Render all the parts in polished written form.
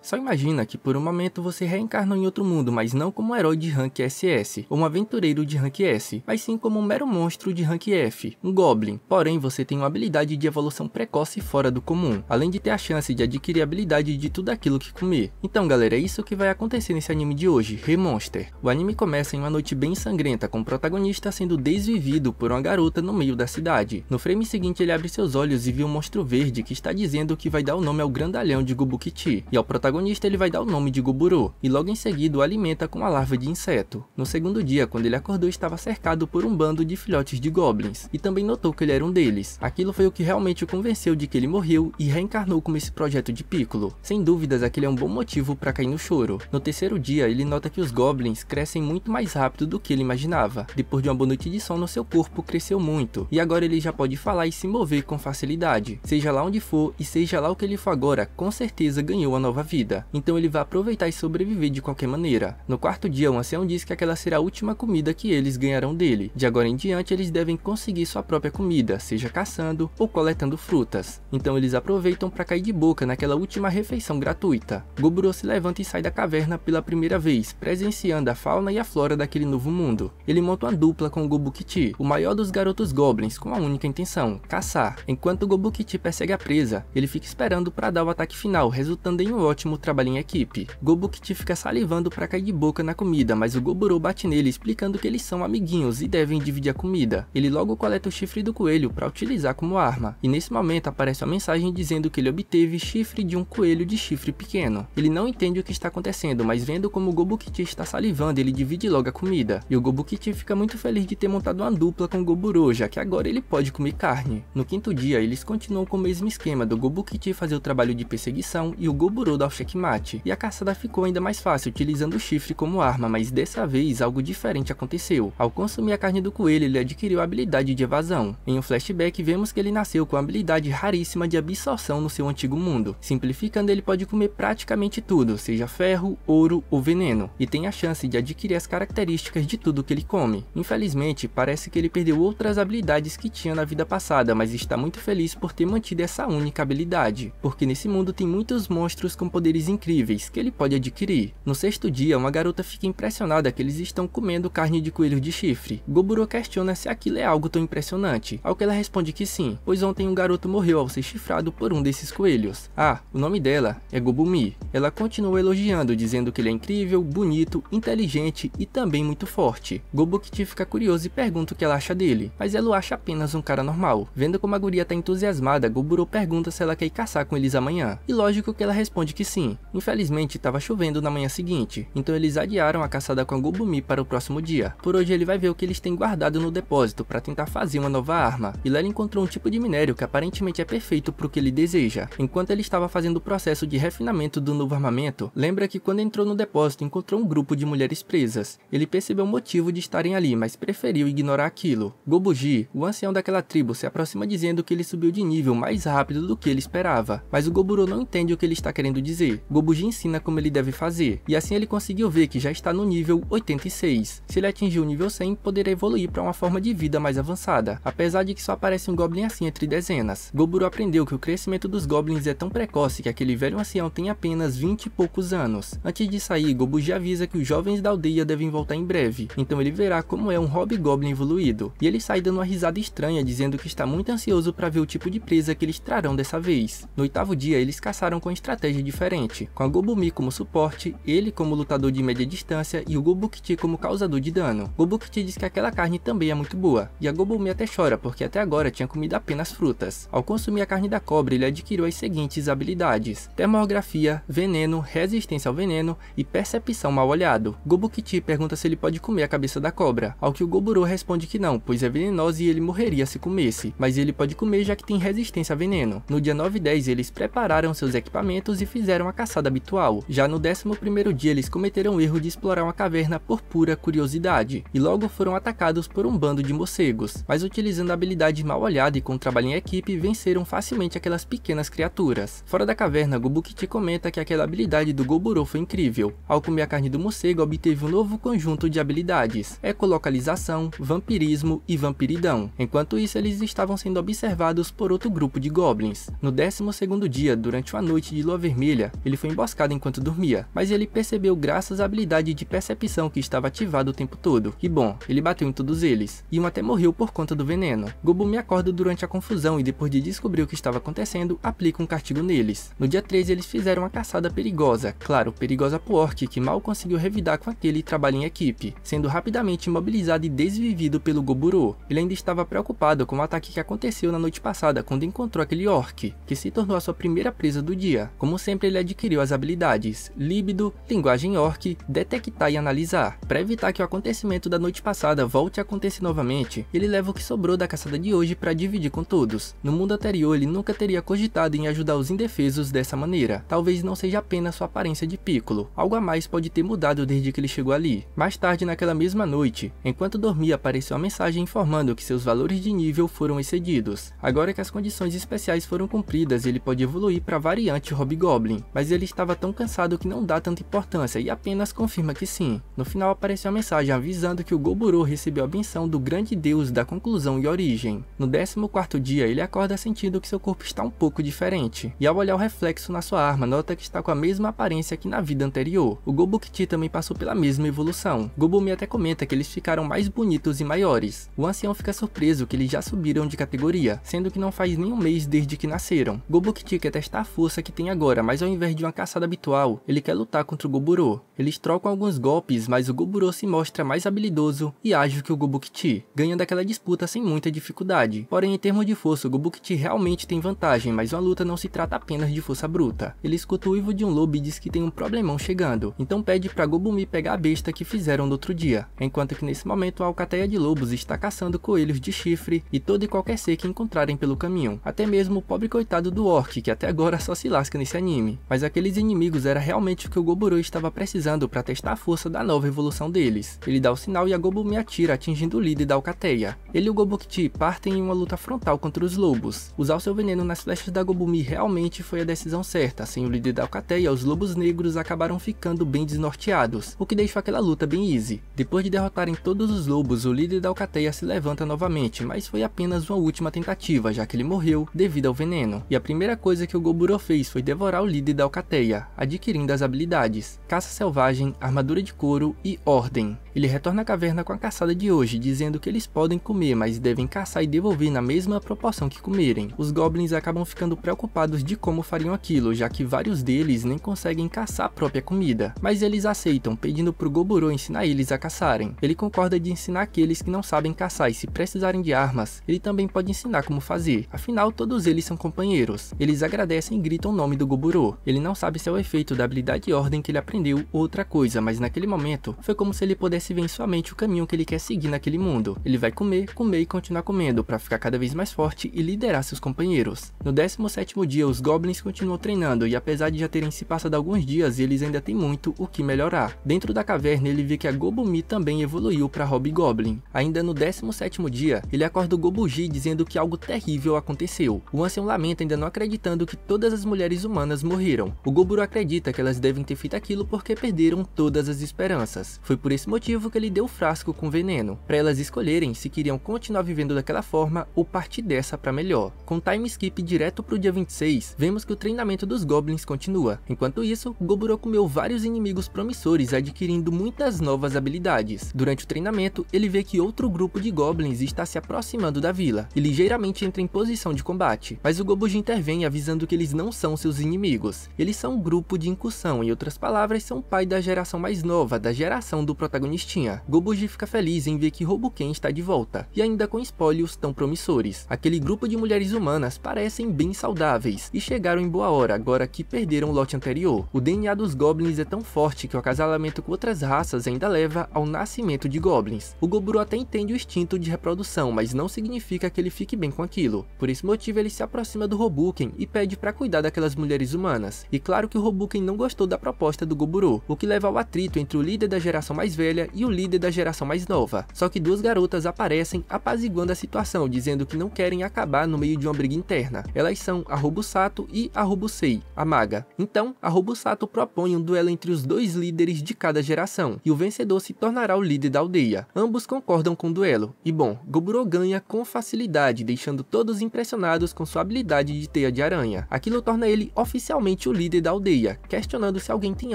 Só imagina que por um momento você reencarnou em outro mundo, mas não como um herói de rank SS, ou um aventureiro de rank S, mas sim como um mero monstro de rank F, um Goblin. Porém, você tem uma habilidade de evolução precoce fora do comum, além de ter a chance de adquirir a habilidade de tudo aquilo que comer. Então galera, é isso que vai acontecer nesse anime de hoje, Remonster. O anime começa em uma noite bem sangrenta, com o protagonista sendo desvivido por uma garota no meio da cidade. No frame seguinte ele abre seus olhos e vê um monstro verde que está dizendo que vai dar o nome ao grandalhão de Gobukichi, e ao protagonista ele vai dar o nome de Goburo, e logo em seguida o alimenta com uma larva de inseto. No segundo dia, quando ele acordou, estava cercado por um bando de filhotes de goblins, e também notou que ele era um deles. Aquilo foi o que realmente o convenceu de que ele morreu e reencarnou como esse projeto de Piccolo. Sem dúvidas, aquele é um bom motivo para cair no choro. No terceiro dia, ele nota que os goblins crescem muito mais rápido do que ele imaginava. Depois de uma boa noite de sono, seu corpo cresceu muito, e agora ele já pode falar e se mover com facilidade. Seja lá onde for e seja lá o que ele for agora, com certeza ganhou uma nova vida. Então ele vai aproveitar e sobreviver de qualquer maneira. No quarto dia, o ancião diz que aquela será a última comida que eles ganharão dele. De agora em diante, eles devem conseguir sua própria comida, seja caçando ou coletando frutas. Então eles aproveitam para cair de boca naquela última refeição gratuita. Goburo se levanta e sai da caverna pela primeira vez, presenciando a fauna e a flora daquele novo mundo. Ele monta uma dupla com o Gobukichi, o maior dos garotos goblins, com a única intenção, caçar. Enquanto o Gobukichi persegue a presa, ele fica esperando para dar o ataque final, resultando em um ótimo trabalho em equipe. Gobukichi fica salivando para cair de boca na comida, mas o Goburo bate nele explicando que eles são amiguinhos e devem dividir a comida. Ele logo coleta o chifre do coelho para utilizar como arma, e nesse momento aparece uma mensagem dizendo que ele obteve chifre de um coelho de chifre pequeno. Ele não entende o que está acontecendo, mas vendo como o Gobukichi está salivando, ele divide logo a comida, e o Gobukichi fica muito feliz de ter montado uma dupla com o Goburo, já que agora ele pode comer carne. No quinto dia, eles continuam com o mesmo esquema do Gobukichi fazer o trabalho de perseguição e o Goburo dar o checkmate, e a caçada ficou ainda mais fácil utilizando o chifre como arma, mas dessa vez algo diferente aconteceu. Ao consumir a carne do coelho, ele adquiriu a habilidade de evasão. Em um flashback, vemos que ele nasceu com a habilidade raríssima de absorção no seu antigo mundo. Simplificando, ele pode comer praticamente tudo, seja ferro, ouro ou veneno, e tem a chance de adquirir as características de tudo que ele come. Infelizmente, parece que ele perdeu outras habilidades que tinha na vida passada, mas está muito feliz por ter mantido essa única habilidade, porque nesse mundo tem muitos monstros com poderes incríveis que ele pode adquirir. No sexto dia, uma garota fica impressionada que eles estão comendo carne de coelho de chifre. Goburo questiona se aquilo é algo tão impressionante, ao que ela responde que sim, pois ontem um garoto morreu ao ser chifrado por um desses coelhos. Ah, o nome dela é Gobumi. Ela continua elogiando, dizendo que ele é incrível, bonito, inteligente e também muito forte. Gobukichi fica curioso e pergunta o que ela acha dele, mas ela o acha apenas um cara normal. Vendo como a guria tá entusiasmada, Goburo pergunta se ela quer ir caçar com eles amanhã, e lógico que ela responde que sim. Infelizmente estava chovendo na manhã seguinte, então eles adiaram a caçada com a Gobumi para o próximo dia. Por hoje ele vai ver o que eles têm guardado no depósito para tentar fazer uma nova arma, e lá ele encontrou um tipo de minério que aparentemente é perfeito para o que ele deseja. Enquanto ele estava fazendo o processo de refinamento do novo armamento, lembra que quando entrou no depósito encontrou um grupo de mulheres presas. Ele percebeu o motivo de estarem ali, mas preferiu ignorar aquilo. Gobuji, o ancião daquela tribo, se aproxima dizendo que ele subiu de nível mais rápido do que ele esperava, mas o Goburo não entende o que ele está querendo dizer. Gobuji ensina como ele deve fazer, e assim ele conseguiu ver que já está no nível 86. Se ele atingir o nível 100, poderá evoluir para uma forma de vida mais avançada, apesar de que só aparece um Goblin assim entre dezenas. Goburo aprendeu que o crescimento dos Goblins é tão precoce que aquele velho ancião tem apenas 20 e poucos anos. Antes de sair, Gobuji avisa que os jovens da aldeia devem voltar em breve, então ele verá como é um Hobgoblin evoluído, e ele sai dando uma risada estranha, dizendo que está muito ansioso para ver o tipo de presa que eles trarão dessa vez. No oitavo dia, eles caçaram com estratégia diferente, com a Gobumi como suporte, ele como lutador de média distância e o Gobukichi como causador de dano. Gobukichi diz que aquela carne também é muito boa, e a Gobumi até chora porque até agora tinha comido apenas frutas. Ao consumir a carne da cobra, ele adquiriu as seguintes habilidades: termografia, veneno, resistência ao veneno e percepção mal olhado. Gobukichi pergunta se ele pode comer a cabeça da cobra, ao que o Goburo responde que não, pois é venenosa e ele morreria se comesse, mas ele pode comer já que tem resistência a veneno. No dia 9 e 10 eles prepararam seus equipamentos e fizeram a caçada habitual. Já no 11º dia eles cometeram o erro de explorar uma caverna por pura curiosidade, e logo foram atacados por um bando de morcegos, mas utilizando a habilidade mal olhada e com trabalho em equipe, venceram facilmente aquelas pequenas criaturas. Fora da caverna, Gobukichi comenta que aquela habilidade do Goburo foi incrível. Ao comer a carne do morcego, obteve um novo conjunto de habilidades: ecolocalização, vampirismo e vampiridão. Enquanto isso, eles estavam sendo observados por outro grupo de goblins. No 12º dia, durante uma noite de lua vermelha, Ele foi emboscado enquanto dormia, mas ele percebeu graças à habilidade de percepção que estava ativada o tempo todo. E bom, ele bateu em todos eles, e um até morreu por conta do veneno. Gobumi acorda durante a confusão e depois de descobrir o que estava acontecendo, aplica um castigo neles. No dia 13 eles fizeram uma caçada perigosa, claro, perigosa pro orc que mal conseguiu revidar com aquele trabalho em equipe, sendo rapidamente imobilizado e desvivido pelo Goburo. Ele ainda estava preocupado com o ataque que aconteceu na noite passada quando encontrou aquele orc, que se tornou a sua primeira presa do dia. Como sempre, ele adquiriu as habilidades líbido, linguagem orc, detectar e analisar. Para evitar que o acontecimento da noite passada volte a acontecer novamente, ele leva o que sobrou da caçada de hoje para dividir com todos. No mundo anterior, ele nunca teria cogitado em ajudar os indefesos dessa maneira. Talvez não seja apenas sua aparência de Piccolo, algo a mais pode ter mudado desde que ele chegou ali. Mais tarde naquela mesma noite, enquanto dormia, apareceu uma mensagem informando que seus valores de nível foram excedidos. Agora que as condições especiais foram cumpridas, ele pode evoluir para a variante Hobgoblin, mas ele estava tão cansado que não dá tanta importância e apenas confirma que sim. No final apareceu a mensagem avisando que o Goburo recebeu a benção do grande deus da conclusão e origem. No 14º dia, ele acorda sentindo que seu corpo está um pouco diferente, e ao olhar o reflexo na sua arma, nota que está com a mesma aparência que na vida anterior. O Gobukti também passou pela mesma evolução. Gobumi até comenta que eles ficaram mais bonitos e maiores. O ancião fica surpreso que eles já subiram de categoria, sendo que não faz nem um mês desde que nasceram. Gobukti quer testar a força que tem agora, mas ao invés de uma caçada habitual, ele quer lutar contra o Goburo. Eles trocam alguns golpes, mas o Goburo se mostra mais habilidoso e ágil que o Gobukti, ganhando aquela disputa sem muita dificuldade. Porém, em termos de força, o Gobukti realmente tem vantagem, mas uma luta não se trata apenas de força bruta. Ele escuta o uivo de um lobo e diz que tem um problemão chegando, então pede para Gobumi pegar a besta que fizeram no outro dia, enquanto que nesse momento a alcateia de lobos está caçando coelhos de chifre e todo e qualquer ser que encontrarem pelo caminho, até mesmo o pobre coitado do orc, que até agora só se lasca nesse anime. Mas aqueles inimigos era realmente o que o Goburo estava precisando para testar a força da nova evolução deles. Ele dá o sinal e a Gobumi atira, atingindo o líder da alcateia. Ele e o Gobukti partem em uma luta frontal contra os lobos. Usar o seu veneno nas flechas da Gobumi realmente foi a decisão certa. Sem o líder da alcateia, os lobos negros acabaram ficando bem desnorteados, o que deixou aquela luta bem easy. Depois de derrotarem todos os lobos, o líder da alcateia se levanta novamente, mas foi apenas uma última tentativa, já que ele morreu devido ao veneno. E a primeira coisa que o Goburo fez foi devorar o líder da alcateia, adquirindo as habilidades Caça Selvagem, Armadura de Couro e Ordem. Ele retorna à caverna com a caçada de hoje, dizendo que eles podem comer, mas devem caçar e devolver na mesma proporção que comerem. Os goblins acabam ficando preocupados de como fariam aquilo, já que vários deles nem conseguem caçar a própria comida. Mas eles aceitam, pedindo pro Goburo ensinar eles a caçarem. Ele concorda de ensinar aqueles que não sabem caçar e se precisarem de armas, ele também pode ensinar como fazer. Afinal, todos eles são companheiros. Eles agradecem e gritam o nome do Goburo. Ele não sabe se é o efeito da habilidade Ordem que ele aprendeu ou outra coisa, mas naquele momento foi como se ele pudesse ver em sua mente o caminho que ele quer seguir naquele mundo. Ele vai comer, comer e continuar comendo para ficar cada vez mais forte e liderar seus companheiros. No 17º dia, os goblins continuam treinando e apesar de já terem se passado alguns dias, eles ainda têm muito o que melhorar. Dentro da caverna, ele vê que a Gobumi também evoluiu para Hobgoblin. Ainda no 17º dia, ele acorda o Gobuji dizendo que algo terrível aconteceu. O ancião lamenta, ainda não acreditando que todas as mulheres humanas morreram. O Goburo acredita que elas devem ter feito aquilo porque perderam todas as esperanças. Foi por esse motivo que ele deu o frasco com veneno, para elas escolherem se queriam continuar vivendo daquela forma ou partir dessa para melhor. Com time skip direto pro dia 26, vemos que o treinamento dos goblins continua. Enquanto isso, Goburo comeu vários inimigos promissores, adquirindo muitas novas habilidades. Durante o treinamento, ele vê que outro grupo de goblins está se aproximando da vila e ligeiramente entra em posição de combate, mas o Gobuji intervém avisando que eles não são seus inimigos. Eles são um grupo de incursão, em outras palavras, são o pai da geração mais nova, da geração do protagonistinha. Gobuji fica feliz em ver que Hobuken está de volta, e ainda com espólios tão promissores. Aquele grupo de mulheres humanas parecem bem saudáveis, e chegaram em boa hora agora que perderam o lote anterior. O DNA dos goblins é tão forte que o acasalamento com outras raças ainda leva ao nascimento de goblins. O Goburo até entende o instinto de reprodução, mas não significa que ele fique bem com aquilo. Por esse motivo ele se aproxima do Hobuken e pede para cuidar daquelas mulheres humanas. E claro que o Hobuken não gostou da proposta do Goburo, o que leva ao atrito entre o líder da geração mais velha velha e o líder da geração mais nova. Só que duas garotas aparecem apaziguando a situação, dizendo que não querem acabar no meio de uma briga interna. Elas são a Robusato e a Robusei, a maga. Então, a Robusato propõe um duelo entre os dois líderes de cada geração, e o vencedor se tornará o líder da aldeia. Ambos concordam com o duelo, e bom, Goburo ganha com facilidade, deixando todos impressionados com sua habilidade de teia de aranha. Aquilo torna ele oficialmente o líder da aldeia, questionando se alguém tem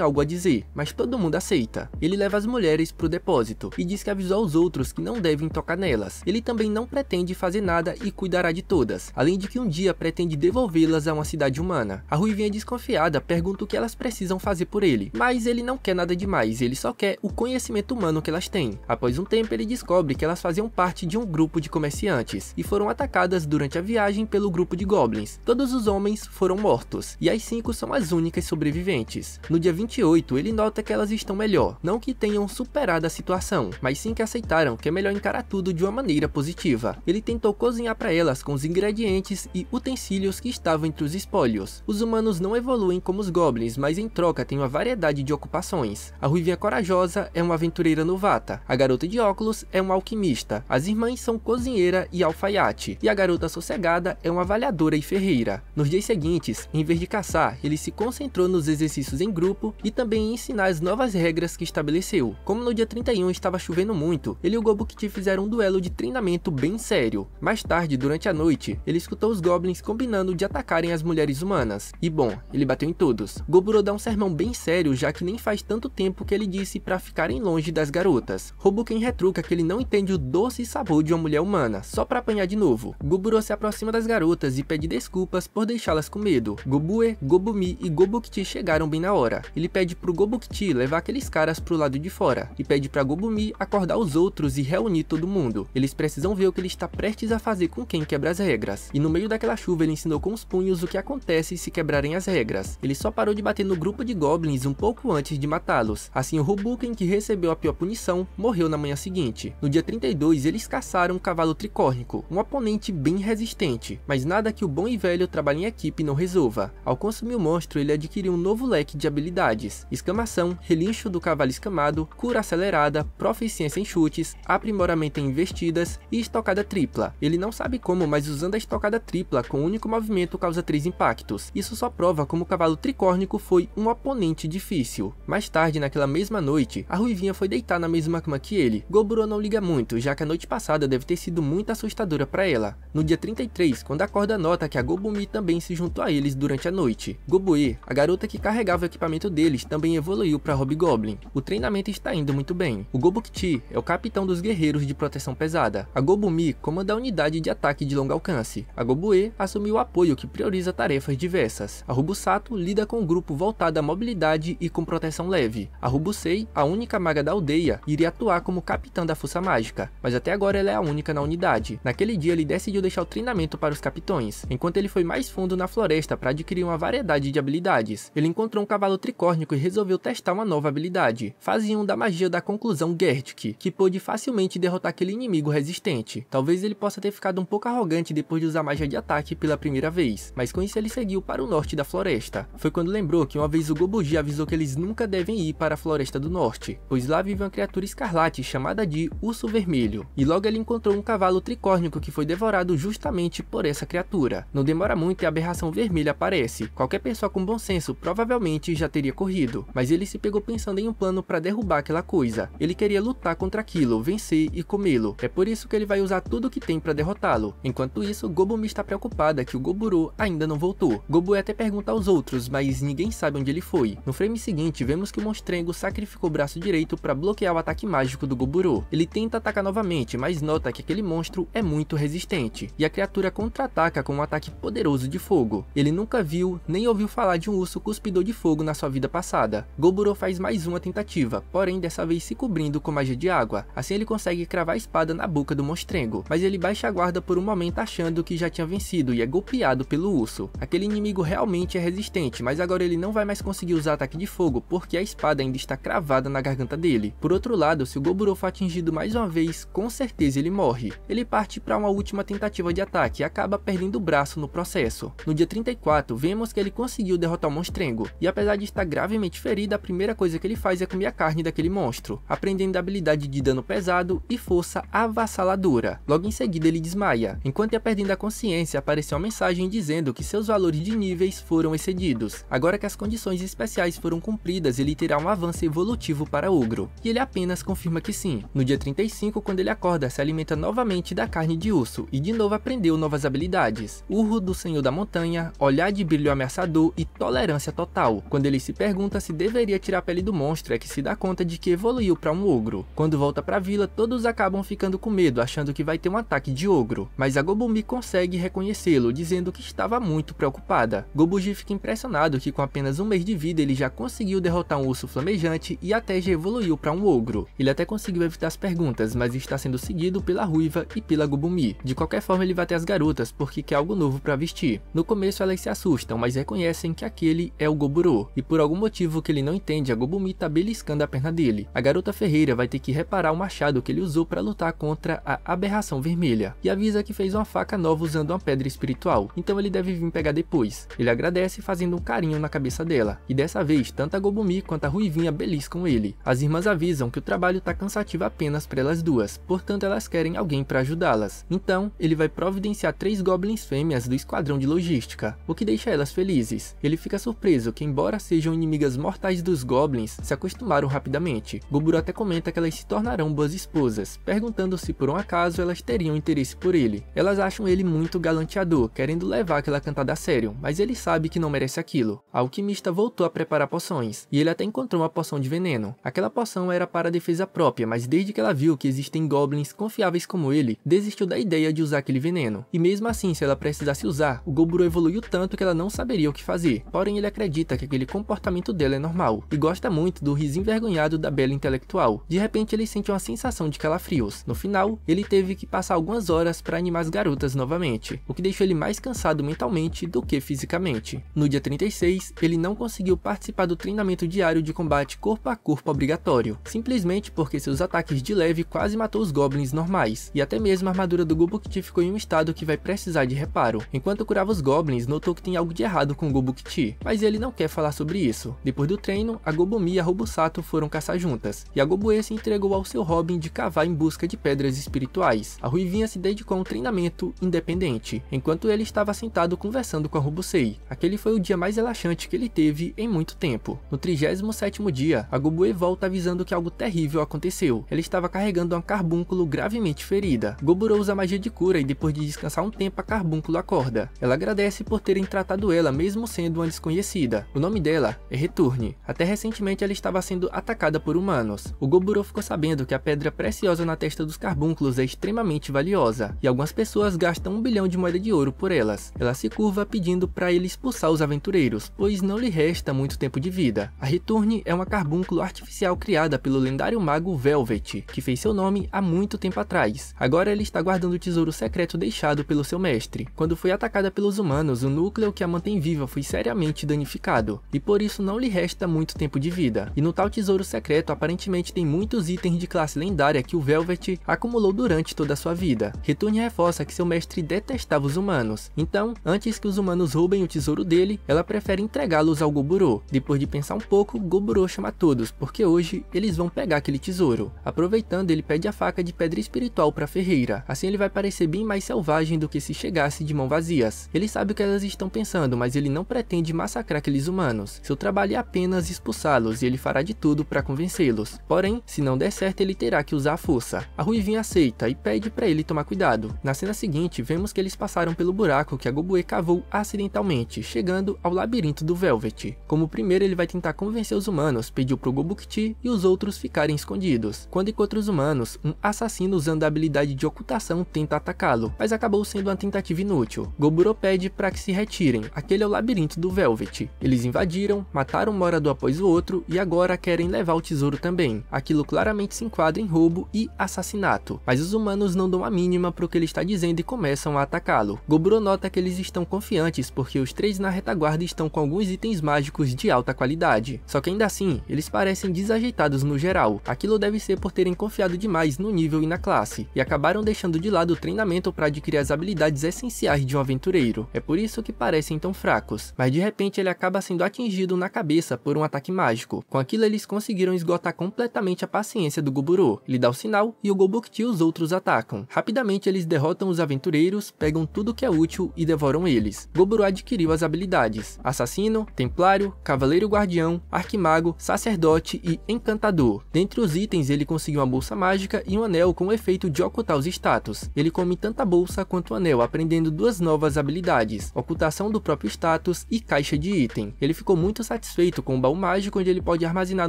algo a dizer, mas todo mundo aceita. Ele leva as mulheres pro depósito, e diz que avisou aos outros que não devem tocar nelas. Ele também não pretende fazer nada e cuidará de todas, além de que um dia pretende devolvê-las a uma cidade humana. A Ruivinha desconfiada pergunta o que elas precisam fazer por ele, mas ele não quer nada demais, ele só quer o conhecimento humano que elas têm. Após um tempo ele descobre que elas faziam parte de um grupo de comerciantes, e foram atacadas durante a viagem pelo grupo de goblins. Todos os homens foram mortos, e as 5 são as únicas sobreviventes. No dia 28 ele nota que elas estão melhor, não que tenham superado a situação, mas sim que aceitaram que é melhor encarar tudo de uma maneira positiva. Ele tentou cozinhar para elas com os ingredientes e utensílios que estavam entre os espólios. Os humanos não evoluem como os goblins, mas em troca têm uma variedade de ocupações. A Ruivinha corajosa é uma aventureira novata, a garota de óculos é uma alquimista, as irmãs são cozinheira e alfaiate, e a garota sossegada é uma avaliadora e ferreira. Nos dias seguintes, em vez de caçar, ele se concentrou nos exercícios em grupo e também em ensinar as novas regras que estabeleceu. Como no dia 31 estava chovendo muito, ele e o Gobukti fizeram um duelo de treinamento bem sério. Mais tarde, durante a noite, ele escutou os goblins combinando de atacarem as mulheres humanas. E bom, ele bateu em todos. Goburo dá um sermão bem sério, já que nem faz tanto tempo que ele disse para ficarem longe das garotas. Hobuken retruca que ele não entende o doce sabor de uma mulher humana, só para apanhar de novo. Goburo se aproxima das garotas e pede desculpas por deixá-las com medo. Gobue, Gobumi e Gobukti chegaram bem na hora. Ele pede pro Gobukti levar aqueles caras pro lado de fora, e pede pra Gobumi acordar os outros e reunir todo mundo. Eles precisam ver o que ele está prestes a fazer com quem quebra as regras. E no meio daquela chuva ele ensinou com os punhos o que acontece se quebrarem as regras. Ele só parou de bater no grupo de goblins um pouco antes de matá-los. Assim o Hobuken, que recebeu a pior punição, morreu na manhã seguinte. No dia 32 eles caçaram um cavalo tricórnico, um oponente bem resistente, mas nada que o bom e velho trabalho em equipe não resolva. Ao consumir o monstro ele adquiriu um novo leque de habilidades: escamação, relincho do cavalo escamado, cura acelerada, proficiência em chutes, aprimoramento em investidas e estocada tripla. Ele não sabe como, mas usando a estocada tripla com um único movimento causa 3 impactos. Isso só prova como o cavalo tricórnico foi um oponente difícil. Mais tarde, naquela mesma noite, a Ruivinha foi deitar na mesma cama que ele. Goburo não liga muito, já que a noite passada deve ter sido muito assustadora para ela. No dia 33, quando acorda, nota que a Gobumi também se juntou a eles durante a noite. Gobue, a garota que carregava o equipamento deles, também evoluiu para Hobgoblin. O treinamento está indo muito bem. O Gobukti é o capitão dos guerreiros de proteção pesada. A Gobumi comanda a unidade de ataque de longo alcance. A Gobue assumiu o apoio, que prioriza tarefas diversas. A Robusato lida com um grupo voltado à mobilidade e com proteção leve. A Robusei, a única maga da aldeia, iria atuar como capitã da força mágica, mas até agora ela é a única na unidade. Naquele dia ele decidiu deixar o treinamento para os capitões, enquanto ele foi mais fundo na floresta para adquirir uma variedade de habilidades. Ele encontrou um cavalo tricórnico e resolveu testar uma nova habilidade, fase 1 da magia da conclusão Gertk, que pôde facilmente derrotar aquele inimigo resistente. Talvez ele possa ter ficado um pouco arrogante depois de usar magia de ataque pela primeira vez, mas com isso ele seguiu para o norte da floresta. Foi quando lembrou que uma vez o Gobuji avisou que eles nunca devem ir para a floresta do norte, pois lá vive uma criatura escarlate chamada de Urso Vermelho, e logo ele encontrou um cavalo tricórnico que foi devorado justamente por essa criatura. Não demora muito e a aberração vermelha aparece. Qualquer pessoa com bom senso provavelmente já teria corrido, mas ele se pegou pensando em um plano para derrubar aquela coisa. Ele queria lutar contra aquilo, vencer e comê-lo. É por isso que ele vai usar tudo o que tem para derrotá-lo. Enquanto isso, Gobumi está preocupada que o Goburo ainda não voltou. Gobue até pergunta aos outros, mas ninguém sabe onde ele foi. No frame seguinte, vemos que o monstrengo sacrificou o braço direito para bloquear o ataque mágico do Goburo. Ele tenta atacar novamente, mas nota que aquele monstro é muito resistente, e a criatura contra-ataca com um ataque poderoso de fogo. Ele nunca viu, nem ouviu falar de um urso cuspidor de fogo na sua vida passada. Goburo faz mais uma tentativa, porém dessa vez se cobrindo com magia de água. Assim ele consegue cravar a espada na boca do monstrengo, mas ele baixa a guarda por um momento achando que já tinha vencido e é golpeado pelo urso. Aquele inimigo realmente é resistente, mas agora ele não vai mais conseguir usar ataque de fogo porque a espada ainda está cravada na garganta dele. Por outro lado, se o Goburo for atingido mais uma vez, com certeza ele morre. Ele parte para uma última tentativa de ataque e acaba perdendo o braço no processo. No dia 34, vemos que ele conseguiu derrotar o monstrengo, e apesar de estar gravemente ferido, a primeira coisa que ele faz é comer a carne daquele monstro. monstro, aprendendo a habilidade de dano pesado e força avassaladora. Logo em seguida ele desmaia. Enquanto ia perdendo a consciência, apareceu uma mensagem dizendo que seus valores de níveis foram excedidos. Agora que as condições especiais foram cumpridas, ele terá um avanço evolutivo para ogro. E ele apenas confirma que sim. No dia 35, quando ele acorda, se alimenta novamente da carne de urso e de novo aprendeu novas habilidades. Urro do Senhor da Montanha, olhar de brilho ameaçador e tolerância total. Quando ele se pergunta se deveria tirar a pele do monstro, é que se dá conta de que evoluiu para um ogro. Quando volta para a vila, todos acabam ficando com medo, achando que vai ter um ataque de ogro. Mas a Gobumi consegue reconhecê-lo, dizendo que estava muito preocupada. Gobuji fica impressionado que com apenas um mês de vida ele já conseguiu derrotar um urso flamejante e até já evoluiu para um ogro. Ele até conseguiu evitar as perguntas, mas está sendo seguido pela Ruiva e pela Gobumi. De qualquer forma ele vai até as garotas porque quer algo novo para vestir. No começo elas se assustam, mas reconhecem que aquele é o Goburo. E por algum motivo que ele não entende, a Gobumi tá beliscando a perna dele. A garota ferreira vai ter que reparar o machado que ele usou para lutar contra a aberração vermelha. E avisa que fez uma faca nova usando uma pedra espiritual, então ele deve vir pegar depois. Ele agradece fazendo um carinho na cabeça dela. E dessa vez, tanto a Gobumi quanto a Ruivinha beliscam ele. As irmãs avisam que o trabalho tá cansativo apenas para elas duas, portanto elas querem alguém para ajudá-las. Então, ele vai providenciar 3 goblins fêmeas do esquadrão de logística, o que deixa elas felizes. Ele fica surpreso que, embora sejam inimigas mortais dos goblins, se acostumaram rapidamente. Goburo até comenta que elas se tornarão boas esposas, perguntando se por um acaso elas teriam interesse por ele. Elas acham ele muito galanteador, querendo levar aquela cantada a sério, mas ele sabe que não merece aquilo. A alquimista voltou a preparar poções, e ele até encontrou uma poção de veneno. Aquela poção era para defesa própria, mas desde que ela viu que existem goblins confiáveis como ele, desistiu da ideia de usar aquele veneno. E mesmo assim, se ela precisasse usar, o Goburo evoluiu tanto que ela não saberia o que fazer. Porém, ele acredita que aquele comportamento dela é normal, e gosta muito do riso envergonhado da bela intelectual. De repente, ele sente uma sensação de calafrios. No final, ele teve que passar algumas horas para animar as garotas novamente, o que deixou ele mais cansado mentalmente do que fisicamente. No dia 36, ele não conseguiu participar do treinamento diário de combate corpo a corpo obrigatório, simplesmente porque seus ataques de leve quase matou os goblins normais, e até mesmo a armadura do Gobukti ficou em um estado que vai precisar de reparo. Enquanto curava os goblins, notou que tem algo de errado com o Gobukti, mas ele não quer falar sobre isso. Depois do treino, a Gobumi e a Robusato foram caçar juntas, e a Gobue se entregou ao seu hobby de cavar em busca de pedras espirituais. A Ruivinha se dedicou a um treinamento independente, enquanto ele estava sentado conversando com a Robusei. Aquele foi o dia mais relaxante que ele teve em muito tempo. No 37º dia, a Gobue volta avisando que algo terrível aconteceu. Ela estava carregando uma carbúnculo gravemente ferida. Goburo usa magia de cura e depois de descansar um tempo a carbúnculo acorda. Ela agradece por terem tratado ela mesmo sendo uma desconhecida. O nome dela é Returne. Até recentemente ela estava sendo atacada por humanos. O Goburo ficou sabendo que a pedra preciosa na testa dos carbúnculos é extremamente valiosa, e algumas pessoas gastam 1 bilhão de moeda de ouro por elas. Ela se curva pedindo para ele expulsar os aventureiros, pois não lhe resta muito tempo de vida. A Returne é uma carbúnculo artificial criada pelo lendário mago Velvet, que fez seu nome há muito tempo atrás. Agora ele está guardando o tesouro secreto deixado pelo seu mestre. Quando foi atacada pelos humanos, o núcleo que a mantém viva foi seriamente danificado, e por isso não lhe resta muito tempo de vida. E no tal tesouro secreto aparentemente tem muitos itens de classe lendária que o Velvet acumulou durante toda a sua vida. Returne reforça que seu mestre detestava os humanos, então, antes que os humanos roubem o tesouro dele, ela prefere entregá-los ao Goburo. Depois de pensar um pouco, Goburo chama todos, porque hoje eles vão pegar aquele tesouro. Aproveitando, ele pede a faca de pedra espiritual para a ferreira, assim ele vai parecer bem mais selvagem do que se chegasse de mãos vazias. Ele sabe o que elas estão pensando, mas ele não pretende massacrar aqueles humanos. Seu trabalho é apenas expulsá-los e ele fará de tudo para convencê-los. Porém, se não der certo, ele terá que usar a força. A Ruivinha aceita e pede para ele tomar cuidado. Na cena seguinte, vemos que eles passaram pelo buraco que a Gobue cavou acidentalmente, chegando ao labirinto do Velvet. Como primeiro ele vai tentar convencer os humanos, pediu pro Gobukti e os outros ficarem escondidos. Quando encontra os humanos, um assassino usando a habilidade de ocultação tenta atacá-lo, mas acabou sendo uma tentativa inútil. Goburo pede para que se retirem, aquele é o labirinto do Velvet. Eles invadiram, mataram um morador após o outro e agora querem levar o tesouro também. Aquilo claramente se enquadra em roubo e assassinato, mas os humanos não dão a mínima pro que ele está dizendo e começam a atacá-lo. Goburo nota que eles estão confiantes porque os 3 na retaguarda estão com alguns itens mágicos de alta qualidade, só que ainda assim, eles parecem desajeitados no geral. Aquilo deve ser por terem confiado demais no nível e na classe, e acabaram deixando de lado o treinamento para adquirir as habilidades essenciais de um aventureiro. É por isso que parecem tão fracos, mas de repente ele acaba sendo atingido na cabeça por um ataque mágico. Com aquilo eles conseguiram esgotar completamente a paciência do Goburo. Ele dá o sinal e o Gobukti e os outros atacam. Rapidamente eles derrotam os aventureiros, pegam tudo que é útil e devoram eles. Goburo adquiriu as habilidades: Assassino, Templário, Cavaleiro Guardião, Arquimago, Sacerdote e Encantador. Dentre os itens ele conseguiu uma bolsa mágica e um anel com o efeito de ocultar os status. Ele come tanto a bolsa quanto o anel, aprendendo duas novas habilidades: ocultação do próprio status e caixa de item. Ele ficou muito satisfeito com o baú mágico, onde ele pode armazenar